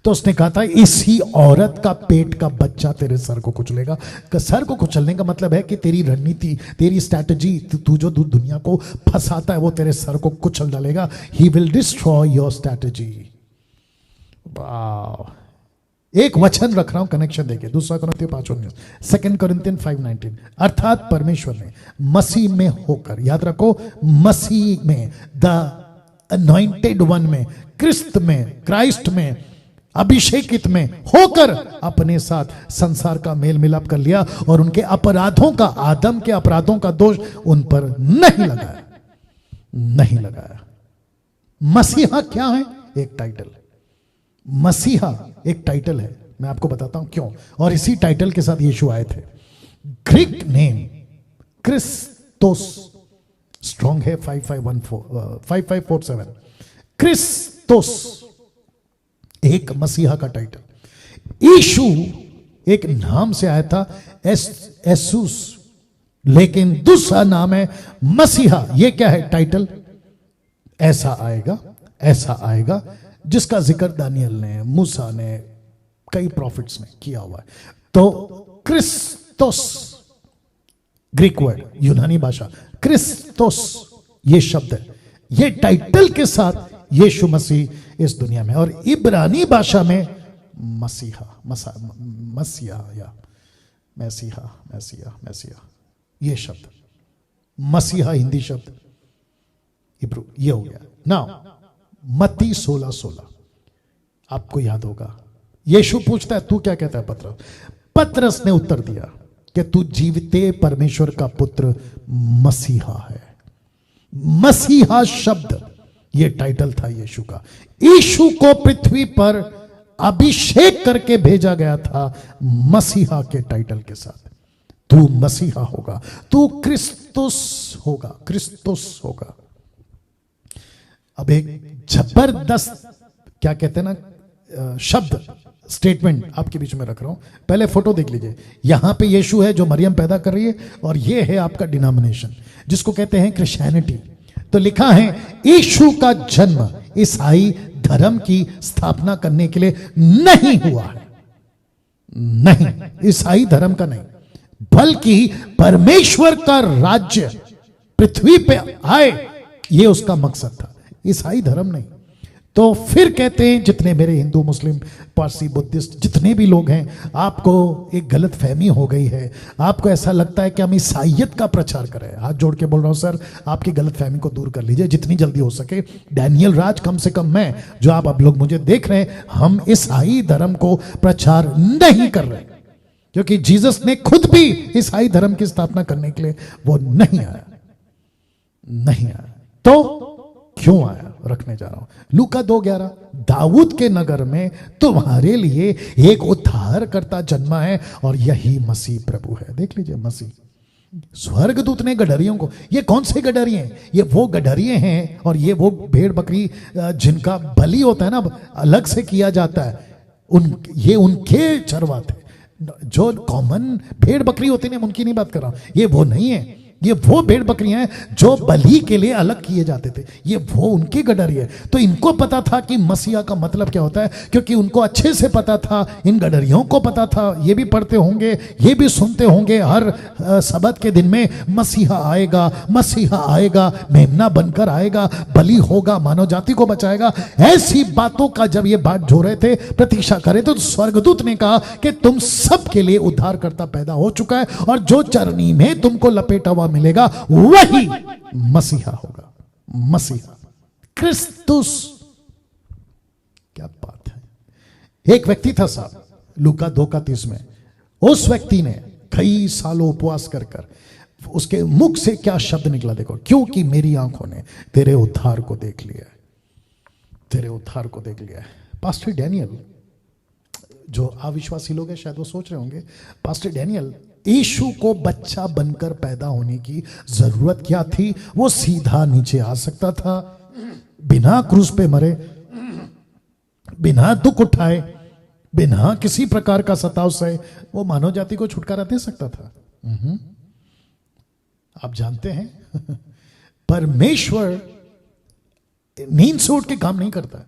तो उसने कहा था, इसी औरत का पेट का बच्चा तेरे सर को कुचलेगा। सर को कुचलने का मतलब है कि तेरी रणनीति, तेरी स्ट्रैटेजी, तू जो दुनिया को फंसाता है वो तेरे सर को कुचल डालेगा। He will destroy your strategy. वाह। एक वचन रख रहा हूं, कनेक्शन देखिए, 2 कोरिन्थियों 5:19, 2 कोरिन्थियन 5:19, अर्थात परमेश्वर ने मसीह में होकर, याद रखो, मसीह में, द अनॉइंटेड वन में, क्राइस्ट में, अभिषेकित में होकर अपने साथ संसार का मेल मिलाप कर लिया और उनके अपराधों का, आदम के अपराधों का दोष उन पर नहीं लगाया, नहीं लगाया। मसीहा क्या है? एक टाइटल। मसीहा एक टाइटल है। मैं आपको बताता हूं क्यों। और इसी टाइटल के साथ यीशु आए थे। ग्रीक नेम क्रिस्तोस, स्ट्रॉन्ग है 5547, क्रिस्तोस एक मसीहा का टाइटल। यीशु एक नाम से आया था, एसूस, लेकिन दूसरा नाम है मसीहा। ये क्या है? टाइटल। ऐसा आएगा, ऐसा आएगा, जिसका जिक्र दानियल ने, मूसा ने, कई प्रॉफिट्स ने किया हुआ है। तो क्रिस्तोस, ग्रीक वर्ड, यूनानी भाषा, क्रिस्तोस ये शब्द है, ये टाइटल के साथ यीशु मसीह इस दुनिया में। और इब्रानी भाषा में मसीहा, मसीहा या मैसीहा, मैसिया, ये शब्द मसीहा हिंदी शब्द, इब्रू, ये हो गया ना। मत्ती 16:16 आपको याद होगा। यीशु पूछता है, तू क्या कहता है पतरस? पतरस ने उत्तर दिया कि तू जीवते परमेश्वर का पुत्र मसीहा है। मसीहा शब्द, ये टाइटल था यीशु का। यीशु को पृथ्वी पर अभिषेक करके भेजा गया था मसीहा के टाइटल के साथ। तू मसीहा होगा, तू क्रिस्तुस होगा, क्रिस्तुस होगा। अब एक जबरदस्त, क्या कहते हैं ना, शब्द स्टेटमेंट आपके बीच में रख रहा हूं, पहले फोटो देख लीजिए। यहां पे यीशु है जो मरियम पैदा कर रही है, और ये है आपका डिनोमिनेशन जिसको कहते हैं क्रिश्चियनिटी। तो लिखा है यीशु का जन्म ईसाई धर्म की स्थापना करने के लिए नहीं हुआ है, नहीं, ईसाई धर्म का नहीं, बल्कि परमेश्वर का राज्य पृथ्वी पे आए, ये उसका मकसद था, ईसाई धर्म नहीं। तो फिर कहते हैं जितने मेरे हिंदू, मुस्लिम, पारसी, बुद्धिस्ट जितने भी लोग हैं, आपको एक गलत फहमी हो गई है, आपको ऐसा लगता है कि हम ईसाइयत का प्रचार करें। हाथ जोड़ के बोल रहा हूं सर, आपकी गलत फहमी को दूर कर लीजिए जितनी जल्दी हो सके। डैनियल राज, कम से कम मैं, जो आप अब लोग मुझे देख रहे हैं, हम ईसाई धर्म को प्रचार नहीं कर रहे, क्योंकि जीसस ने खुद भी ईसाई धर्म की स्थापना करने के लिए वो नहीं आया, नहीं आया। तो क्यों आया, रखने जा रहा हूं। लूका 2:11, दाऊद के नगर में तुम्हारे लिए एक उद्धारकर्ता जन्मा है और यही मसीह प्रभु है। देख लीजिए, मसीह। स्वर्गदूत ने गडरियों को, ये कौन से गडरिए हैं? ये वो गडरिए हैं, और ये वो भेड़ बकरी जिनका बलि होता है ना, अलग से किया जाता है, ये उनके चरवाते। जो कॉमन भेड़ बकरी होते हैं, उनकी नहीं बात कर रहा हूं, ये वो नहीं है। ये वो भेड़ बकरियां हैं जो बलि के लिए अलग किए जाते थे, ये वो उनके गडरिए। तो इनको पता था कि मसीहा का मतलब क्या होता है, क्योंकि उनको अच्छे से पता था, इन गडरियों को पता था, ये भी पढ़ते होंगे, ये भी सुनते होंगे हर सबत के दिन में, मसीहा आएगा, मसीहा आएगा, मेमना बनकर आएगा, बलि होगा, मानव जाति को बचाएगा। ऐसी बातों का जब ये बात जो रहे थे, प्रतीक्षा करे, तो स्वर्गदूत ने कहा कि तुम सबके लिए उद्धारकर्ता पैदा हो चुका है, और जो चरनी में तुमको लपेटा हुआ मिलेगा वही मसीहा होगा। मसीहा, क्रिस्तुस। क्या बात है। एक व्यक्ति था साहब, लूका 2:30 में, उस व्यक्ति ने कई सालों उपवास कर उसके मुख से क्या शब्द निकला देखो, क्योंकि मेरी आंखों ने तेरे उद्धार को देख लिया है, तेरे उद्धार को देख लिया है। पास्टर डैनियल, जो अविश्वासी लोग हैं शायद वो सोच रहे होंगे, पास्टर डैनियल, यीशु को बच्चा बनकर पैदा होने की जरूरत क्या थी? वो सीधा नीचे आ सकता था, बिना क्रूस पे मरे, बिना दुख उठाए, बिना किसी प्रकार का सताव से वो मानव जाति को छुटकारा दे सकता था। आप जानते हैं परमेश्वर नींद से उठ के काम नहीं करता है,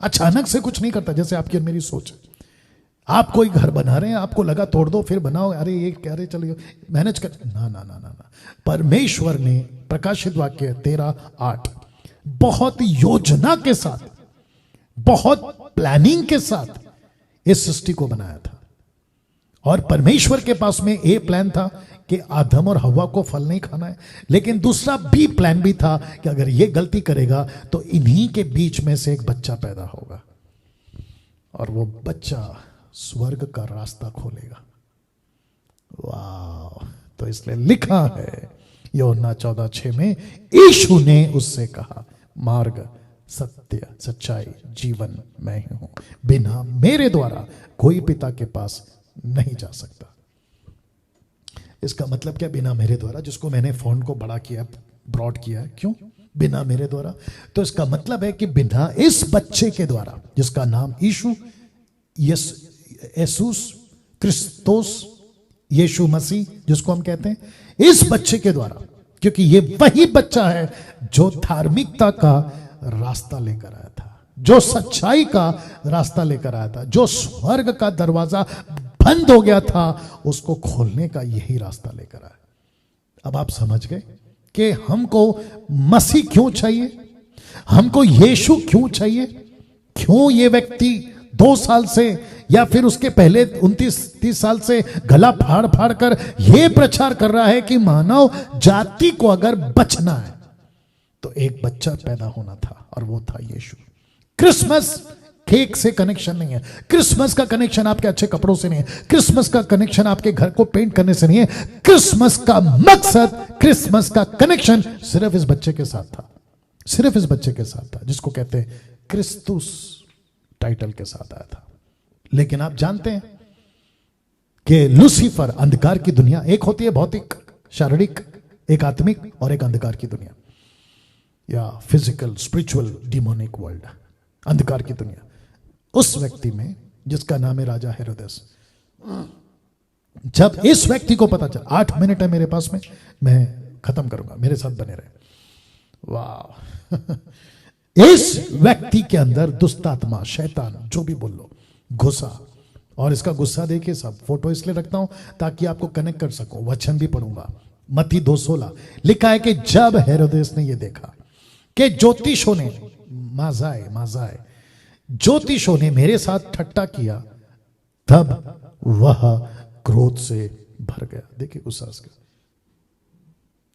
अचानक से कुछ नहीं करता जैसे आपकी और मेरी सोच है। आप कोई घर बना रहे हैं, आपको लगा तोड़ दो फिर बनाओ, अरे ये कह रहे चलो मैनेज कर, ना ना ना ना ना। परमेश्वर ने प्रकाशित वाक्य 13:8 बहुत योजना के साथ, बहुत प्लानिंग के साथ इस सृष्टि को बनाया था, और परमेश्वर के पास में ए प्लान था कि आदम और हवा को फल नहीं खाना है, लेकिन दूसरा बी प्लान भी था कि अगर ये गलती करेगा तो इन्हीं के बीच में से एक बच्चा पैदा होगा, और वो बच्चा स्वर्ग का रास्ता खोलेगा। वाह! तो इसलिए लिखा है यूहन्ना 14:6 में, यीशु ने उससे कहा, मार्ग, सत्य, सच्चाई, जीवन मैं ही हूं, बिना मेरे द्वारा कोई पिता के पास नहीं जा सकता। इसका मतलब क्या? बिना मेरे द्वारा, जिसको मैंने फोन को बड़ा किया, ब्रॉड किया है, क्यों? बिना मेरे द्वारा। तो इसका मतलब है कि बिना इस बच्चे के द्वारा, जिसका नाम यीशु, यीशुस, क्रिस्तोस, यीशु मसीह जिसको हम कहते हैं, इस बच्चे के द्वारा, क्योंकि ये वही बच्चा है जो धार्मिकता का रास्ता लेकर आया था, जो सच्चाई का रास्ता लेकर आया था, जो स्वर्ग का दरवाजा बंद हो गया था उसको खोलने का यही रास्ता लेकर आया। अब आप समझ गए कि हमको मसीह क्यों चाहिए, हमको यीशु क्यों चाहिए, क्यों ये व्यक्ति 2 साल से या फिर उसके पहले 29-30 साल से गला फाड़ फाड़ कर यह प्रचार कर रहा है कि मानव जाति को अगर बचना है तो एक बच्चा पैदा होना था, और वो था यीशु। क्रिसमस केक से कनेक्शन नहीं है, क्रिसमस का कनेक्शन आपके अच्छे कपड़ों से नहीं है, क्रिसमस का कनेक्शन आपके घर को पेंट करने से नहीं है। क्रिसमस का मकसद, क्रिसमस का कनेक्शन सिर्फ इस बच्चे के साथ था, सिर्फ इस बच्चे के साथ था, जिसको कहते हैं क्रिस्तुस टाइटल के साथ आया था। लेकिन आप जानते हैं कि लूसीफर, अंधकार की दुनिया, एक होती है भौतिक, शारीरिक, एक आत्मिक, और एक अंधकार की दुनिया, या फिजिकल, स्पिरिचुअल, डिमोनिक वर्ल्ड, अंधकार की दुनिया। उस व्यक्ति में जिसका नाम है राजा हेरोदेस। जब इस व्यक्ति को पता चला, 8 मिनट है मेरे पास में, मैं खत्म करूंगा, मेरे साथ बने रहे। वाह इस व्यक्ति के अंदर दुष्ट आत्मा, शैतान, जो भी बोल लो, घुसा। और इसका गुस्सा देखिए, सब फोटो इसलिए रखता हूं ताकि आपको कनेक्ट कर सकूं। वचन भी पढ़ूंगा। मत्ती 2:16 लिखा है कि जब हेरोदेस ने यह देखा कि ज्योतिषों ने, माजाए ज्योतिषों ने मेरे साथ ठट्टा किया, तब वह क्रोध से भर गया। देखिए गुस्सा उसका।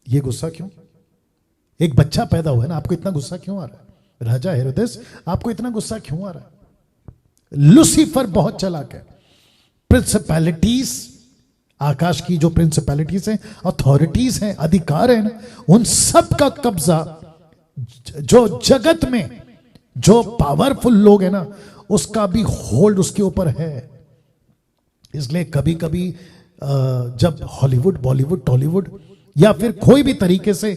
ये गुस्सा क्यों? एक बच्चा पैदा हुआ है ना, आपको इतना गुस्सा क्यों आ रहा है? राजा हेरोदेस, आपको इतना गुस्सा क्यों आ रहा है? लूसीफर बहुत चालाक है। प्रिंसिपैलिटीज, आकाश की जो प्रिंसिपैलिटीज हैं, अथॉरिटीज हैं, अधिकार हैं, उन सब का कब्जा जो जगत में जो पावरफुल लोग हैं ना, उसका भी होल्ड उसके ऊपर है। इसलिए कभी कभी जब हॉलीवुड, बॉलीवुड, टॉलीवुड या फिर कोई भी तरीके से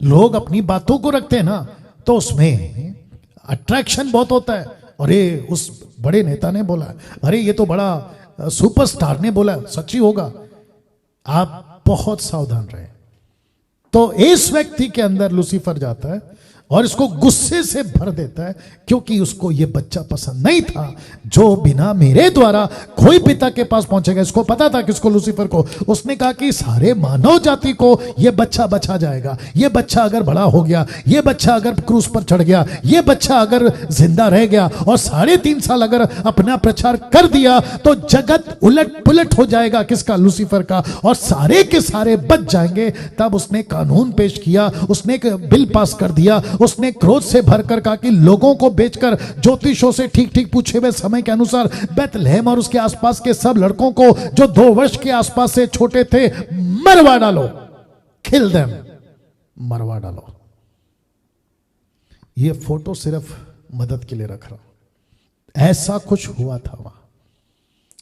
लोग अपनी बातों को रखते हैं ना, तो उसमें अट्रैक्शन बहुत होता है। अरे उस बड़े नेता ने बोला, अरे ये तो बड़ा सुपरस्टार ने बोला, सच्ची होगा। आप बहुत सावधान रहे। तो इस व्यक्ति के अंदर लूसीफर जाता है और इसको गुस्से से भर देता है, क्योंकि उसको यह बच्चा पसंद नहीं था जो बिना मेरे द्वारा कोई पिता के पास पहुंचेगा। इसको पता था, किसको? लूसीफर को। उसने कहा कि सारे मानव जाति को यह बच्चा बचा जाएगा। यह बच्चा अगर बड़ा हो गया, यह बच्चा अगर क्रूस पर चढ़ गया, यह बच्चा अगर जिंदा रह गया और 3.5 साल अगर अपना प्रचार कर दिया, तो जगत उलट पुलट हो जाएगा। किसका? लूसीफर का। और सारे के सारे बच जाएंगे। तब उसने कानून पेश किया, उसने एक बिल पास कर दिया। उसने क्रोध से भरकर कहा कि लोगों को बेचकर ज्योतिषों से ठीक ठीक पूछे हुए समय के अनुसार बेथलेहम और उसके आसपास के सब लड़कों को जो 2 वर्ष के आसपास से छोटे थे, मरवा डालो। किल देम, मरवा डालो। ये फोटो सिर्फ मदद के लिए रख रहा हूं। ऐसा कुछ हुआ था वहां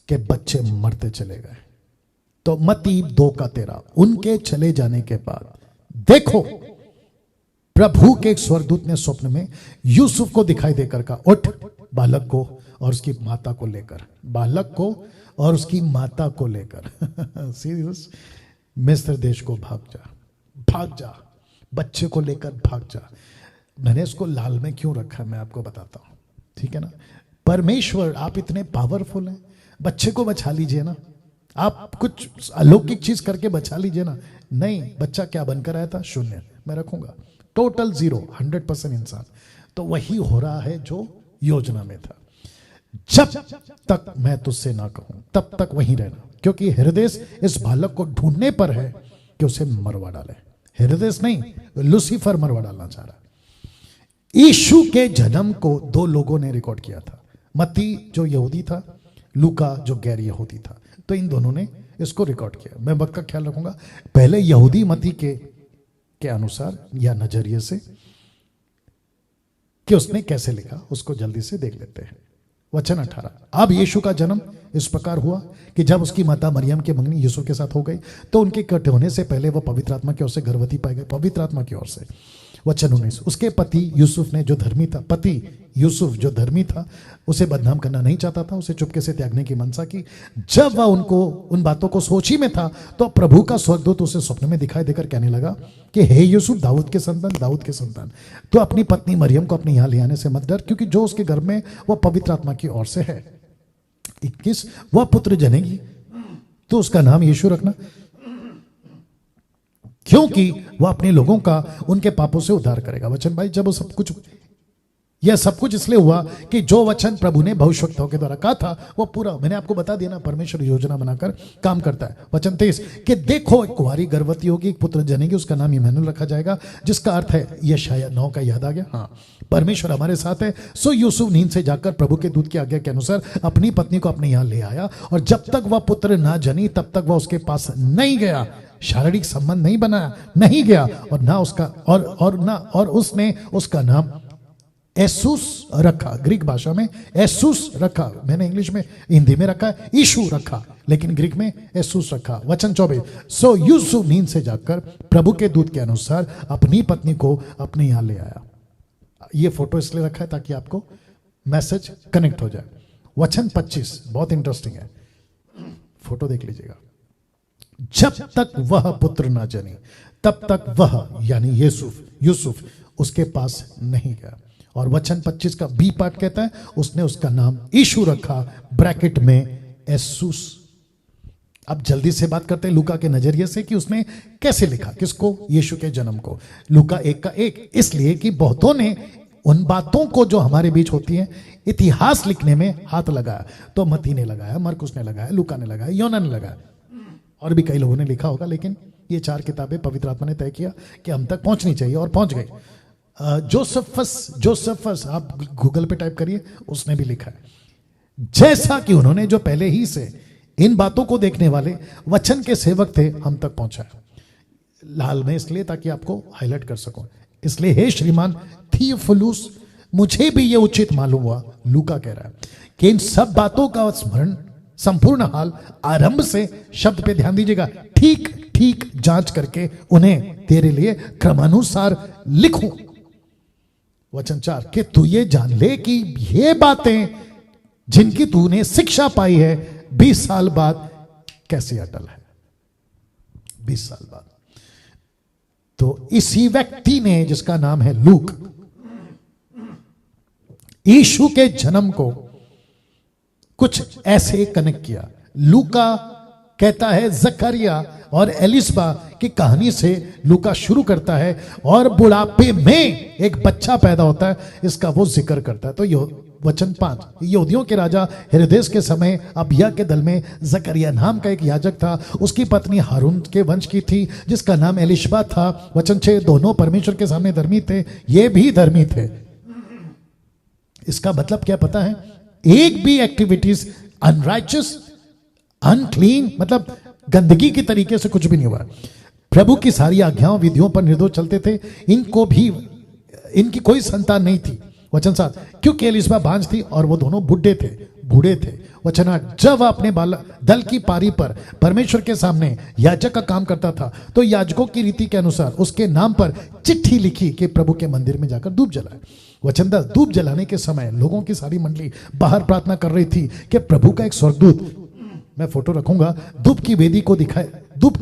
कि बच्चे मरते चले गए। तो मत्ती 2:13 उनके चले जाने के बाद देखो, प्रभु के एक स्वर्गदूत ने स्वप्न में यूसुफ को दिखाई देकर कहा, उठ, बालक को और उसकी माता को लेकर, बालक को और उसकी माता को लेकर सीरियस, मिस्र देश को भाग जा, भाग जा, बच्चे को लेकर भाग जा। मैंने इसको लाल में क्यों रखा है मैं आपको बताता हूं, ठीक है ना। परमेश्वर, आप इतने पावरफुल हैं, बच्चे को बचा लीजिए ना। आप कुछ अलौकिक चीज करके बचा लीजिए ना। नहीं, बच्चा क्या बनकर आया था? शून्य। मैं रखूंगा टोटल 0, 100% इंसान। तो वही हो रहा है जो योजना में था। जब तक मैं तुझसे ना कहूं तब तक वहीं रहना, क्योंकि हेरोदेस इस बालक को ढूंढने पर है कि उसे मरवा डाले। हेरोदेस नहीं, लूसीफर मरवा डालना चाह रहा। यीशु के जन्म को 2 लोगों ने रिकॉर्ड किया था, मत्ती जो यहूदी था, लूका जो गैर यहूदी था। तो इन दोनों ने इसको रिकॉर्ड किया। मैं वक्त का ख्याल रखूंगा। पहले यहूदी मत्ती के अनुसार या नजरिए से कि उसने कैसे लिखा, उसको जल्दी से देख लेते हैं। वचन 18, अब यीशु का जन्म इस प्रकार हुआ कि जब उसकी माता मरियम की मंगनी यीशु के साथ हो गई, तो उनके इकट्ठे होने से पहले वह पवित्र आत्मा की ओर से गर्भवती पाई गई। पवित्र आत्मा की ओर से। वचन 19, उसके पति यूसुफ ने, जो धर्मी था, पति यूसुफ जो धर्मी था, उसे बदनाम करना नहीं चाहता था, उसे चुपके से त्यागने की मनसा की। जब वह उन बातों को सोच ही में था, तो प्रभु का स्वर्गदूत उसे स्वप्न में दिखाई देकर कहने लगा कि हे यूसुफ, दाऊद के संतान, तो अपनी पत्नी मरियम को अपने यहां ले आने से मत डर, क्योंकि जो उसके गर्भ में वो पवित्र आत्मा की ओर से है। 21, वह पुत्र जनेगी, तो उसका नाम यीशु रखना, क्योंकि वह अपने लोगों का उनके पापों से उद्धार करेगा। वचन भाई, जब यह सब कुछ इसलिए हुआ कि जो वचन प्रभु ने भविष्यवक्ताओं के द्वारा कहा था वो पूरा। मैंने आपको बता दिया ना, परमेश्वर योजना बनाकर काम करता है। वचन 23 कि देखो, एक कुंवारी गर्भवती होगी, एक पुत्र जनेगी, उसका नाम इम्मानुएल रखा जाएगा, जिसका अर्थ है, यशायाह 9 का याद आ गया। हाँ, परमेश्वर हमारे साथ है। सो यूसुफ नींद से जाकर प्रभु के दूत की आज्ञा के अनुसार अपनी पत्नी को अपने यहां ले आया, और जब तक वह पुत्र ना जनी तब तक वह उसके पास नहीं गया, शारीरिक संबंध नहीं बनाया, नहीं गया, और ना उसका और उसने उसका नाम एसूस रखा। ग्रीक भाषा में एसूस रखा, मैंने इंग्लिश में, हिंदी में रखा है यीशु रखा, लेकिन ग्रीक में एसूस रखा। वचन 24, सो यूसुफ नींद से जाकर प्रभु के दूत के अनुसार अपनी पत्नी को अपने यहां ले आया। ये फोटो इसलिए रखा है ताकि आपको मैसेज कनेक्ट हो जाए। वचन 25 बहुत इंटरेस्टिंग है, फोटो देख लीजिएगा। जब तक वह पुत्र ना जने तब तक वह यानी यूसुफ उसके पास नहीं गया। और वचन 25 का बी पार्ट कहता है उसने उसका नाम यीशु रखा, ब्रैकेट में एसूस। अब जल्दी से बात करते हैं लूका के नजरिए से कि उसने कैसे लिखा, किसको, यीशु के जन्म को। लूका 1 का 1 इसलिए कि बहुतों ने उन बातों को जो हमारे बीच होती हैं इतिहास लिखने में हाथ लगाया। तो मती ने लगाया, मरकुस ने लगाया, लूका ने लगाया, योना ने लगाया, और भी कई लोगों ने लिखा होगा, लेकिन ये 4 किताबें पवित्र आत्मा ने तय किया कि हम तक पहुंचनी चाहिए और पहुंच गई। जोसेफस आप गूगल पे टाइप करिए, उसने भी लिखा है जैसा कि उन्होंने जो पहले ही से इन बातों को देखने वाले वचन के सेवक थे हम तक पहुंचा। लाल में इसलिए ताकि आपको हाईलाइट कर सकूं। इसलिए हे श्रीमान थियोफिलुस, मुझे भी यह उचित मालूम हुआ, लूका कह रहा है, कि इन सब बातों का स्मरण संपूर्ण हाल आरंभ से, शब्द पे ध्यान दीजिएगा, ठीक ठीक जांच करके उन्हें तेरे लिए क्रमानुसार लिखूं। वचन 4 कि तू ये जान ले कि ये बातें जिनकी तूने शिक्षा पाई है 20 साल बाद कैसे अटल है। 20 साल बाद तो इसी व्यक्ति ने जिसका नाम है लूक, यीशु के जन्म को कुछ ऐसे कनेक्ट किया। लूका कहता है जकरिया और एलिसबा की कहानी से लूका शुरू करता है और बुढ़ापे में एक बच्चा पैदा होता है, इसका वो जिक्र करता है। तो वचन 5 यहूदियों के राजा हेरोदेस के समय अबिया के दल में जकरिया नाम का एक याजक था, उसकी पत्नी हारून के वंश की थी जिसका नाम एलिशबा था। वचन 6 दोनों परमेश्वर के सामने धर्मी थे, ये भी धर्मी थे। इसका मतलब क्या पता है, एक भी एक्टिविटीज अनराइचस अनक्लीन मतलब गंदगी की तरीके से कुछ भी नहीं हुआ। प्रभु की सारी आज्ञाओं विधियों पर निर्दोष चलते थे, इनकी कोई संतान नहीं थी। वचन 7 क्योंकि एलिसबा बांझ थी और वो दोनों बूढ़े थे। वचन 8 जब वह अपने दल की पारी पर परमेश्वर के सामने याजक का काम करता था तो याजकों की रीति के अनुसार उसके नाम पर चिट्ठी लिखी कि प्रभु के मंदिर में जाकर धूप जलाए। वचन 10 धूप जलाने के समय लोगों की सारी मंडली बाहर प्रार्थना कर रही थी कि प्रभु का एक स्वर्गदूत, मैं फोटो रखूंगा, धूप की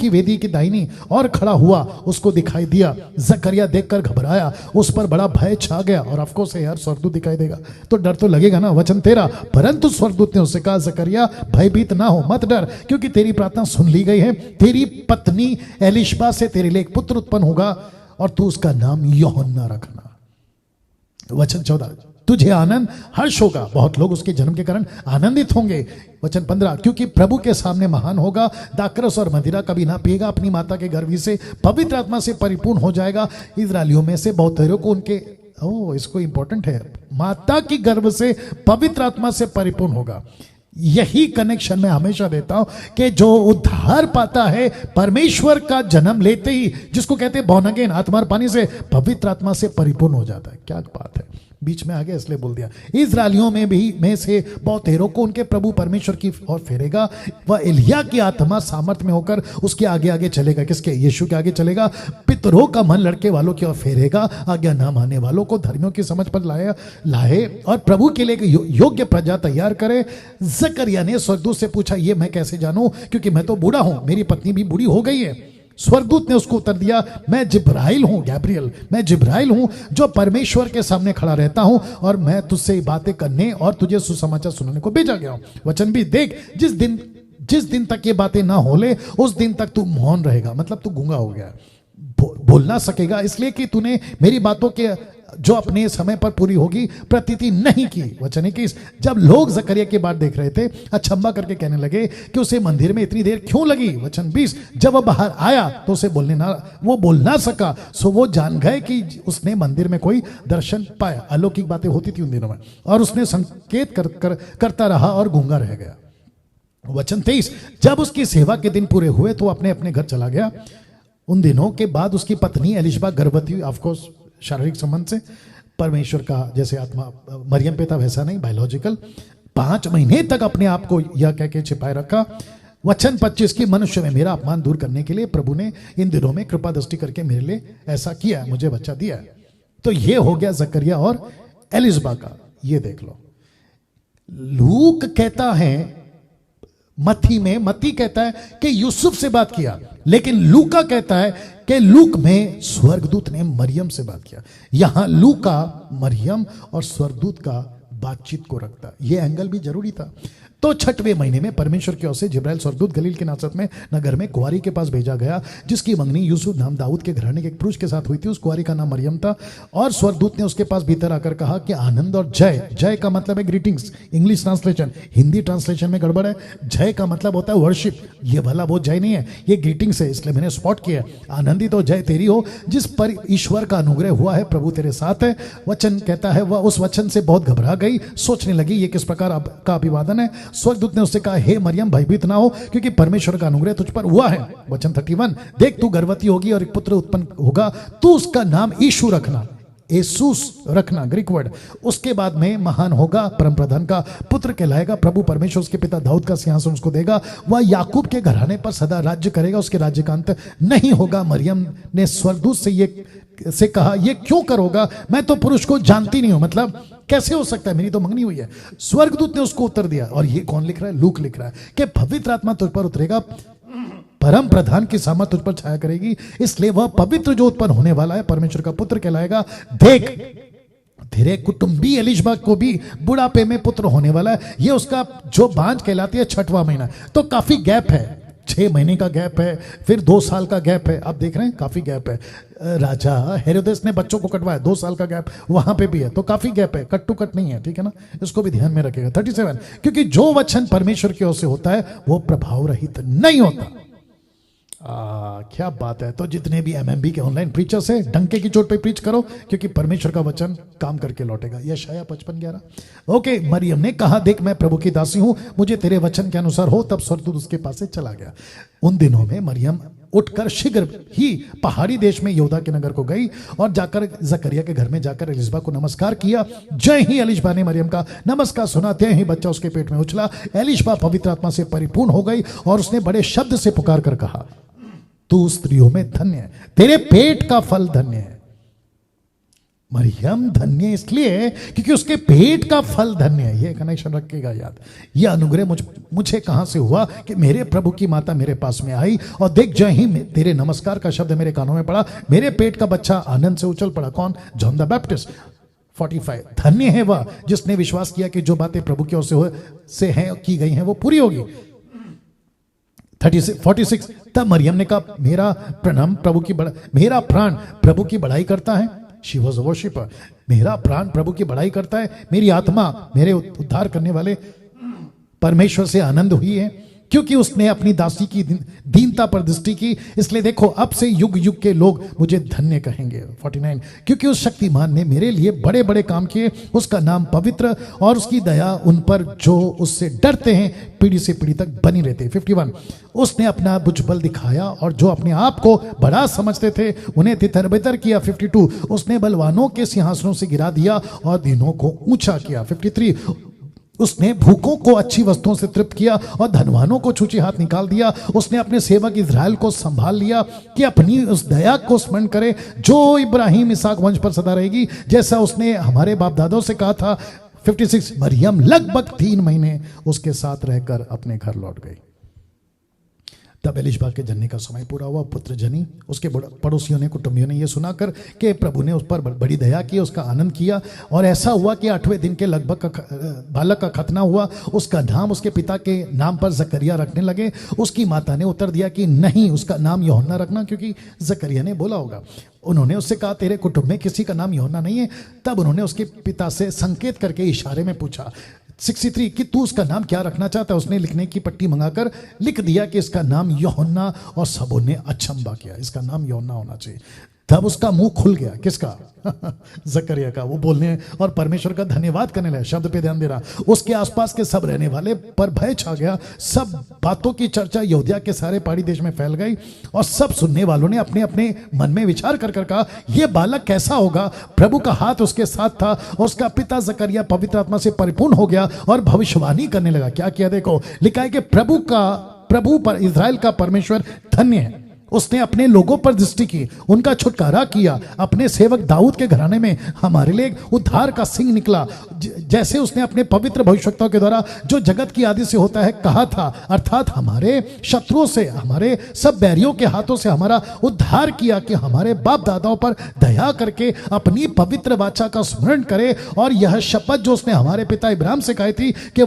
वेदी की दाहिनी और खड़ा हुआ उसको दिखाई दिया। जकरिया देखकर घबराया, उस पर बड़ा भय छा गया। और ऑफ से यार स्वर्गदूत दिखाई देगा तो डर तो लगेगा ना। वचन 13 परंतु स्वर्गदूत ने उससे कहा जकरिया भयभीत ना हो, मत डर, क्योंकि तेरी प्रार्थना सुन ली गई है। तेरी पत्नी एलिशबा से तेरे लिए एक पुत्र उत्पन्न होगा और तू उसका नाम यूहन्ना रखना। वचन 14 तुझे आनंद हर्ष होगा, बहुत लोग उसके जन्म के कारण आनंदित होंगे। वचन 15 क्योंकि प्रभु के सामने महान होगा, दाखरस और मदिरा कभी ना पिएगा, अपनी माता के गर्भ से पवित्र आत्मा से परिपूर्ण हो जाएगा। इस्राएलियों में से बहुतेरों को उनके इसको इंपॉर्टेंट है, माता की गर्भ से पवित्र आत्मा से परिपूर्ण होगा। यही कनेक्शन मैं हमेशा देता हूं कि जो उद्धार पाता है परमेश्वर का जन्म लेते ही, जिसको कहते हैं बॉर्न अगेन, आत्मा और पानी से, पवित्र आत्मा से परिपूर्ण हो जाता है। क्या बात है, बीच में आ गया इसलिए बोल दिया। इस्राएलियों में से बहुतेरों को उनके प्रभु परमेश्वर की ओर फेरेगा। वह एलिया की आत्मा सामर्थ में होकर उसके आगे आगे चलेगा। किसके? यीशु के आगे चलेगा। पितरों का मन लड़के वालों की ओर फेरेगा, आज्ञा ना मानने वालों को धर्मियों की समझ पर लाए और प्रभु के लिए योग्य प्रजा तैयार करे। जकरिया ने स्वर्गदूत से पूछा, ये मैं कैसे जानूं, क्योंकि मैं तो बूढ़ा हूं, मेरी पत्नी भी बूढ़ी हो गई है। स्वर्गदूत ने उसको उत्तर दिया, मैं जिब्राइल हूं, गैब्रियल, मैं जिब्राइल हूं जो परमेश्वर के सामने खड़ा रहता हूं और मैं तुझसे बातें करने और तुझे सुसमाचार सुनाने को भेजा गया हूं। वचन भी देख, जिस दिन तक ये बातें ना होले उस दिन तक तू मौन रहेगा, मतलब तू गूंगा हो गया, बोल ना सकेगा, इसलिए कि तूने मेरी बातों के जो अपने समय पर पूरी होगी प्रतीति नहीं की। वचन 21 जब लोग जकरिया की बात देख रहे थे अचंभा करके कहने लगे कि उसे मंदिर में इतनी देर क्यों लगी। वचन 20 जब वह बाहर आया तो उसे बोल ना सका, सो वो जान गए कि उसने मंदिर में कोई दर्शन पाया। अलौकिक बातें होती थी उन दिनों में, और उसने संकेत करता रहा और गूंगा रह गया। वचन 23 जब उसकी सेवा के दिन पूरे हुए तो अपने अपने घर चला गया। उन दिनों के बाद उसकी पत्नी एलिशबा गर्भवती हुई, ऑफकोर्स शारीरिक संबंध से, परमेश्वर का जैसे आत्मा मरियम पे था वैसा नहीं, बायोलॉजिकल। 5 महीने तक अपने आप को यह कह के छिपाए रखा। वचन 25 की मनुष्य में मेरा अपमान दूर करने के लिए प्रभु ने इन दिनों में कृपा दृष्टि करके मेरे लिए ऐसा किया, मुझे बच्चा दिया है। तो ये हो गया जकरिया और एलिशबा का। ये देख लो, लूक कहता है मत्ती कहता है कि यूसुफ से बात किया, लेकिन लूका कहता है कि लूक में स्वर्गदूत ने मरियम से बात किया। यहां लूका मरियम और स्वर्गदूत का बातचीत को रखता, यह एंगल भी जरूरी था। तो 6वें महीने में परमेश्वर की ओर से जिब्राइल स्वर्गदूत गलील के नासरत में नगर में कुंवारी के पास भेजा गया, जिसकी मंगनी यूसुफ नाम दाऊद के घराने के एक पुरुष के साथ हुई थी। उस कुंवारी का नाम मरियम था। और स्वर्गदूत ने उसके पास भीतर आकर कहा कि आनंद और जय, जय का मतलब है greetings, English translation, Hindi translation में गड़बड़ है। जय का मतलब होता है वर्शिप, ये भला वो जय नहीं है, ये ग्रीटिंग्स है, इसलिए मैंने स्पॉट किया। आनंदित हो जय तेरी हो जिस पर ईश्वर का अनुग्रह हुआ है, प्रभु तेरे साथ है। वचन कहता है वह उस वचन से बहुत घबरा गई, सोचने लगी ये किस प्रकार का अभिवादन है। स्वर्गदूत ने उससे कहा, हे मरियम भयभीत ना हो, क्योंकि परमेश्वर का अनुग्रह तुझ पर हुआ है। वचन 31, देख तू गर्भवती होगी और एक पुत्र उत्पन्न होगा, तू उसका नाम यीशु रखना, येसूस रखना ग्रीक वर्ड। उसके बाद में महान होगा, परम प्रधान का पुत्र कहलाएगा। प्रभु परमेश्वर उसके पिता दाऊद का सिंहासन उसको देगा, वह याकूब के घराने पर सदा राज्य करेगा, उसके राज्य का अंत नहीं होगा। मरियम ने स्वर्गदूत से कहा, ये क्यों करोगा, मैं तो पुरुष को जानती नहीं हूं, मतलब कैसे हो सकता है, मेरी तो मंगनी हुई है। स्वर्गदूत ने उसको उत्तर दिया, और ये कौन लिख रहा है, लूक लिख रहा है, कि पवित्र आत्मा तुझ पर उतरेगा, परम प्रधान की सामर्थ तुझ पर छाया करेगी, इसलिए वह पवित्र जो उत्पन्न होने वाला है परमेश्वर का पुत्र कहलाएगा। देख तेरे कुटुंबी एलिशबा को भी बुढ़ापे में पुत्र होने वाला है। ये उसका जो बांझ कहलाती है 6वां महीना, तो काफी गैप है, 6 महीने का गैप है, फिर 2 साल का गैप है। आप देख रहे हैं काफी गैप है। राजा हेरोदेस ने बच्चों को कटवाया, 2 साल का गैप वहां पे भी है, तो काफी गैप है, कट टू कट नहीं है, ठीक है ना, इसको भी ध्यान में रखेगा। 37, क्योंकि जो वचन परमेश्वर की ओर से होता है वो प्रभाव रहित नहीं होता। क्या बात है। तो जितने भी एमएमबी के ऑनलाइन प्रीचर्स है, डंके की चोट पे प्रीच करो, क्योंकि परमेश्वर का वचन काम करके लौटेगा। यशायाह 55:11। ओके, मरियम ने कहा, देख मैं प्रभु की दासी हूं, मुझे तेरे वचन के अनुसार हो। तब स्वर्गदूत उसके पास से चला गया। उन दिनों में मरियम उठकर शीघ्र ही पहाड़ी देश में यहूदा के नगर को गई और जाकर जकरिया के घर में जाकर एलिशबा को नमस्कार किया। जय ही एलिशबा ने मरियम का नमस्कार सुना, त्यों ही बच्चा उसके पेट में उछला। एलिशबा पवित्र आत्मा से परिपूर्ण हो गई और उसने बड़े शब्द से पुकार कर कहा, तू स्त्रियों में धन्य है, तेरे पेट का फल धन्य है। मरियम धन्य इसलिए क्योंकि उसके पेट का फल धन्य है। ये कनेक्शन रखिएगा याद। यह अनुग्रह मुझे कहां से हुआ कि मेरे प्रभु की माता मेरे पास में आई, और देख जय ही तेरे नमस्कार का शब्द मेरे कानों में पड़ा, मेरे पेट का बच्चा आनंद से उछल पड़ा। कौन? John the Baptist. 45, धन्य है वह जिसने विश्वास किया कि जो बातें प्रभु की ओर से हैं की गई हैं वो पूरी होगी। 46, तब मरियम ने कहा, मेरा प्राण प्रभु की बड़ाई करता है। She was a worshipper. मेरा प्राण प्रभु की बड़ाई करता है, मेरी आत्मा मेरे उद्धार करने वाले परमेश्वर से आनंद हुई है, क्योंकि उसने अपनी दासी की दीनता पर दृष्टि की। इसलिए देखो, अब से युग युग के लोग मुझे धन्य कहेंगे। 49, क्योंकि उस शक्तिमान ने मेरे लिए बड़े बड़े काम किए, उसका नाम पवित्र और उसकी दया उन पर जो उससे डरते हैं पीढ़ी से पीढ़ी तक बनी रहती है। 51, उसने अपना भुजबल दिखाया और जो अपने आप को बड़ा समझते थे उन्हें तितर बितर किया। 52, उसने बलवानों के सिंहासनों से गिरा दिया और दीनों को ऊंचा किया। 53, उसने भूखों को अच्छी वस्तुओं से तृप्त किया और धनवानों को छूछे हाथ निकाल दिया। उसने अपने सेवक इज़राइल को संभाल लिया कि अपनी उस दया को स्मरण करे जो इब्राहिम इसहाक वंश पर सदा रहेगी, जैसा उसने हमारे बाप दादों से कहा था। 56, मरियम लगभग 3 महीने उसके साथ रहकर अपने घर लौट गई। तब एलिशबा के जनने का समय पूरा हुआ, पुत्र जनी। उसके पड़ोसियों ने, कुटुंबियों ने यह सुनाकर कि प्रभु ने उस पर बड़ी दया की, उसका आनंद किया। और ऐसा हुआ कि 8वें दिन के लगभग बालक का खतना हुआ। उसका नाम उसके पिता के नाम पर जकरिया रखने लगे। उसकी माता ने उत्तर दिया कि नहीं, उसका नाम यूहन्ना रखना, क्योंकि जकरिया ने बोला होगा। उन्होंने उससे कहा, तेरे कुटुंब में किसी का नाम यूहन्ना नहीं है? तब उन्होंने उसके पिता से संकेत करके इशारे में पूछा। 63, कि तू उसका नाम क्या रखना चाहता है? उसने लिखने की पट्टी मंगाकर लिख दिया कि इसका नाम यूहन्ना, और सबों ने अचंभा किया, इसका नाम यूहन्ना होना चाहिए। तब उसका मुंह खुल गया। किसका? जकरिया का। वो बोलने और परमेश्वर का धन्यवाद करने लगा। शब्द पे ध्यान दे रहा। उसके आसपास के सब रहने वाले पर भय छा गया। सब बातों की चर्चा यहूदिया के सारे पहाड़ी देश में फैल गई, और सब सुनने वालों ने अपने अपने मन में विचार कर कर कहा, यह बालक कैसा होगा? प्रभु का हाथ उसके साथ था, और उसका पिता जकरिया पवित्र आत्मा से परिपूर्ण हो गया और भविष्यवाणी करने लगा। क्या किया? देखो, लिखा है कि प्रभु पर इज़राइल का परमेश्वर धन्य है, उसने अपने लोगों पर दृष्टि की, उनका छुटकारा किया। अपने सेवक दाऊद के घराने में हमारे लिए एक उद्धार का सिंह निकला। जैसे उसने अपने पवित्र भविष्यवक्ताओं के द्वारा जो जगत की आदि से होता है कहा था, अर्थात हमारे शत्रुओं से, हमारे सब बैरियों के हाथों से हमारा उद्धार किया, कि हमारे बाप दादाओं पर दया करके अपनी पवित्र वाचा का स्मरण करे, और यह शपथ जो उसने हमारे पिता इब्राहिम से कही थी कि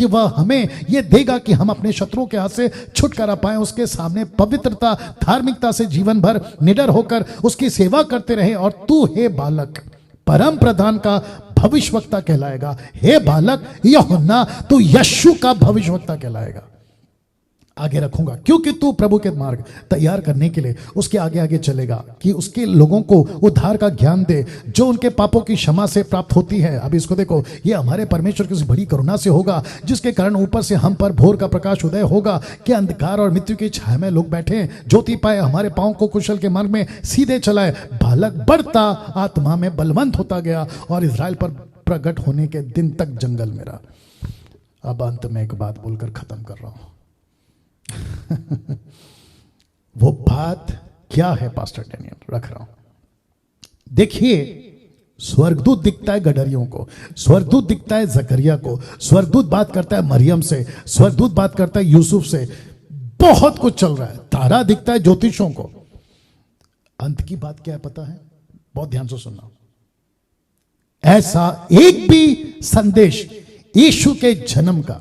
वह हमें यह देगा कि हम अपने शत्रुओं के हाथ से छुटकारा पाए, उसके सामने पवित्रता धार्मिकता से जीवन भर निडर होकर उसकी सेवा करते रहे। और तू हे बालक परम प्रधान का भविष्यवक्ता कहलाएगा। हे बालक यूहन्ना तू यीशु का भविष्यवक्ता कहलाएगा। आगे रखूंगा क्योंकि तू प्रभु के मार्ग तैयार करने के लिए उसके आगे आगे चलेगा, कि उसके लोगों को उद्धार का ज्ञान दे जो उनके पापों की क्षमा से प्राप्त होती है। अब इसको देखो, ये हमारे परमेश्वर की बड़ी करुणा से होगा, जिसके कारण ऊपर से हम पर भोर का प्रकाश उदय होगा, कि अंधकार और मृत्यु की छाया में लोग बैठे, ज्योति पाए, हमारे पांव को कुशल के मार्ग में सीधे चलाए। बालक बढ़ता आत्मा में बलवंत होता गया, और इजराइल पर प्रकट होने के दिन तक जंगल में रहा। अब अंत में एक बात बोलकर खत्म कर रहा हूं। वो बात क्या है पास्टर डैनियल, रख रहा हूं। देखिए, स्वर्गदूत दिखता है गडरियों को, स्वर्गदूत दिखता है जकरिया को, स्वर्गदूत बात करता है मरियम से, स्वर्गदूत बात करता है यूसुफ से, बहुत कुछ चल रहा है। तारा दिखता है ज्योतिषों को। अंत की बात क्या है पता है? बहुत ध्यान से सुनना। ऐसा एक भी संदेश यीशु के जन्म का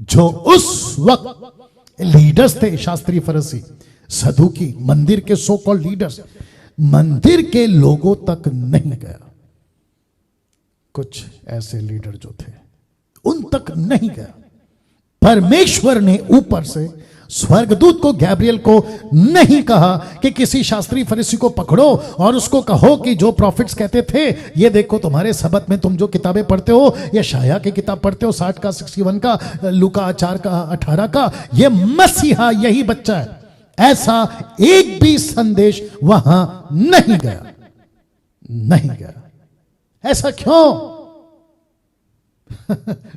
जो उस वक्त लीडर्स थे, शास्त्री फरीसी सदूकी, मंदिर के सो कॉल्ड लीडर्स, मंदिर के लोगों तक नहीं गया। कुछ ऐसे लीडर जो थे उन तक नहीं गया। परमेश्वर ने ऊपर से स्वर्गदूत को, गैब्रियल को नहीं कहा कि किसी शास्त्री फरीसी को पकड़ो और उसको कहो कि जो प्रॉफिट्स कहते थे, ये देखो तुम्हारे सबत में तुम जो किताबें पढ़ते हो, ये शाया की किताब पढ़ते हो 60 का 61 का, लूका 4 का 18 का, ये मसीहा यही बच्चा है। ऐसा एक भी संदेश वहां नहीं गया, नहीं गया। ऐसा क्यों?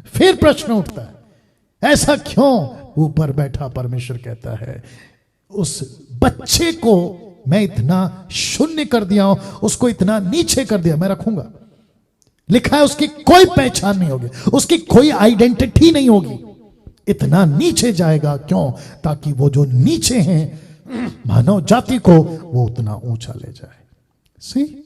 फिर प्रश्न उठता है, ऐसा क्यों? ऊपर बैठा परमेश्वर कहता है, उस बच्चे को मैं इतना शून्य कर दिया हूं, उसको इतना नीचे कर दिया, मैं रखूंगा। लिखा है उसकी कोई पहचान नहीं होगी, उसकी कोई आइडेंटिटी नहीं होगी, इतना नीचे जाएगा। क्यों? ताकि वो जो नीचे हैं मानव जाति को वो उतना ऊंचा ले जाए। सी,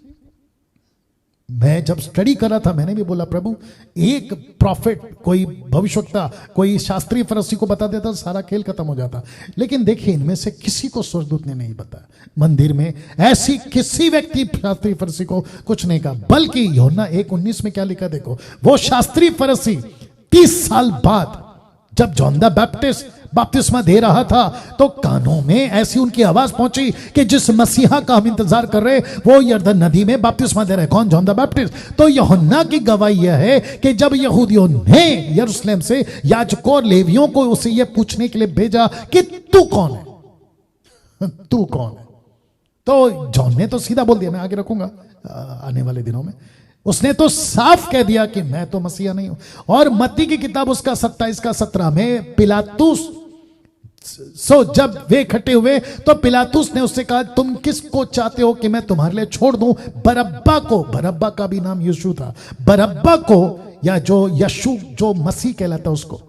मैं जब स्टडी कर रहा था मैंने भी बोला, प्रभु एक प्रॉफिट, कोई भविष्यवक्ता, कोई शास्त्री फरीसी को बता देता तो सारा खेल खत्म हो जाता। लेकिन देखिए, इनमें से किसी को स्वर्गदूत ने नहीं बताया। मंदिर में ऐसी किसी व्यक्ति शास्त्री फरीसी को कुछ नहीं कहा, बल्कि यूहन्ना 1:19 में क्या लिखा देखो, वो शास्त्री फरीसी 30 साल बाद जब जॉन द बैप्टिस्ट बपतिस्मा दे रहा था तो कानों में ऐसी उनकी आवाज पहुंची कि जिस मसीहा का हम इंतजार कर रहे वो यरदन नदी में बपतिस्मा दे रहे। कौन? John the Baptist. तो यूहन्ना की गवाही यह है कि जब यहूदियों ने यरूशलेम से याजकों और लेवियों को उसे यह पूछने के लिए भेजा कि तू कौन है, तू कौन है, तो जॉन ने तो सीधा बोल दिया, मैं आगे रखूंगा आने वाले दिनों में, उसने तो साफ कह दिया कि मैं तो मसीहा नहीं हूं। और मत्ती की किताब उसका 27 का 17 में पिलातुस, जब वे इकट्ठे हुए तो पिलातुस ने उससे कहा, तुम किसको चाहते हो कि मैं तुम्हारे लिए छोड़ दूं? बरअब्बा को, बरअब्बा का भी नाम यीशु था, बरअब्बा को, या जो यीशु जो मसीह कहलाता उसको।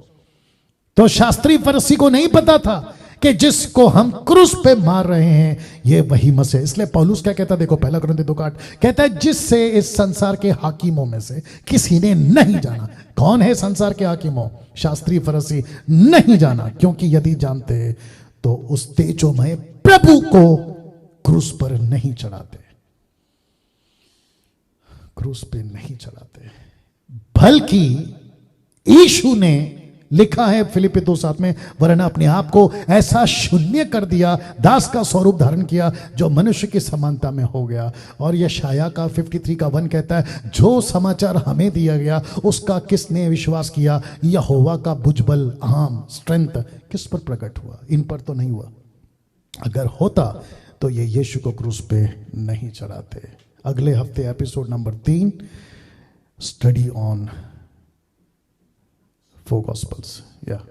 तो शास्त्री फरीसी को नहीं पता था कि जिसको हम क्रूस पे मार रहे हैं ये वही मसीह। इसलिए पौलुस क्या कहता है देखो, 1 कुरिन्थियों 2:8 कहता है, जिससे इस संसार के हाकिमों में से किसी ने नहीं जाना। कौन है संसार के हाकिमों? शास्त्री फरीसी नहीं जाना, क्योंकि यदि जानते तो उस तेजोमय प्रभु को क्रूस पर नहीं चढ़ाते, क्रूस पे नहीं चढ़ाते, बल्कि यीशु ने लिखा है फिलिप्पी 2:7 में, वरना अपने आप को ऐसा शून्य कर दिया, दास का स्वरूप धारण किया, जो मनुष्य की समानता में हो गया। और यशाया का 53 का 1 कहता है, जो समाचार हमें दिया गया उसका किसने विश्वास किया? यहोवा का भुजबल आर्म, स्ट्रेंथ किस पर प्रकट हुआ? इन पर तो नहीं हुआ। अगर होता तो ये यीशु को क्रूस पे नहीं चढ़ाते। अगले हफ्ते episode number 3, study on 4 Gospels. Yeah.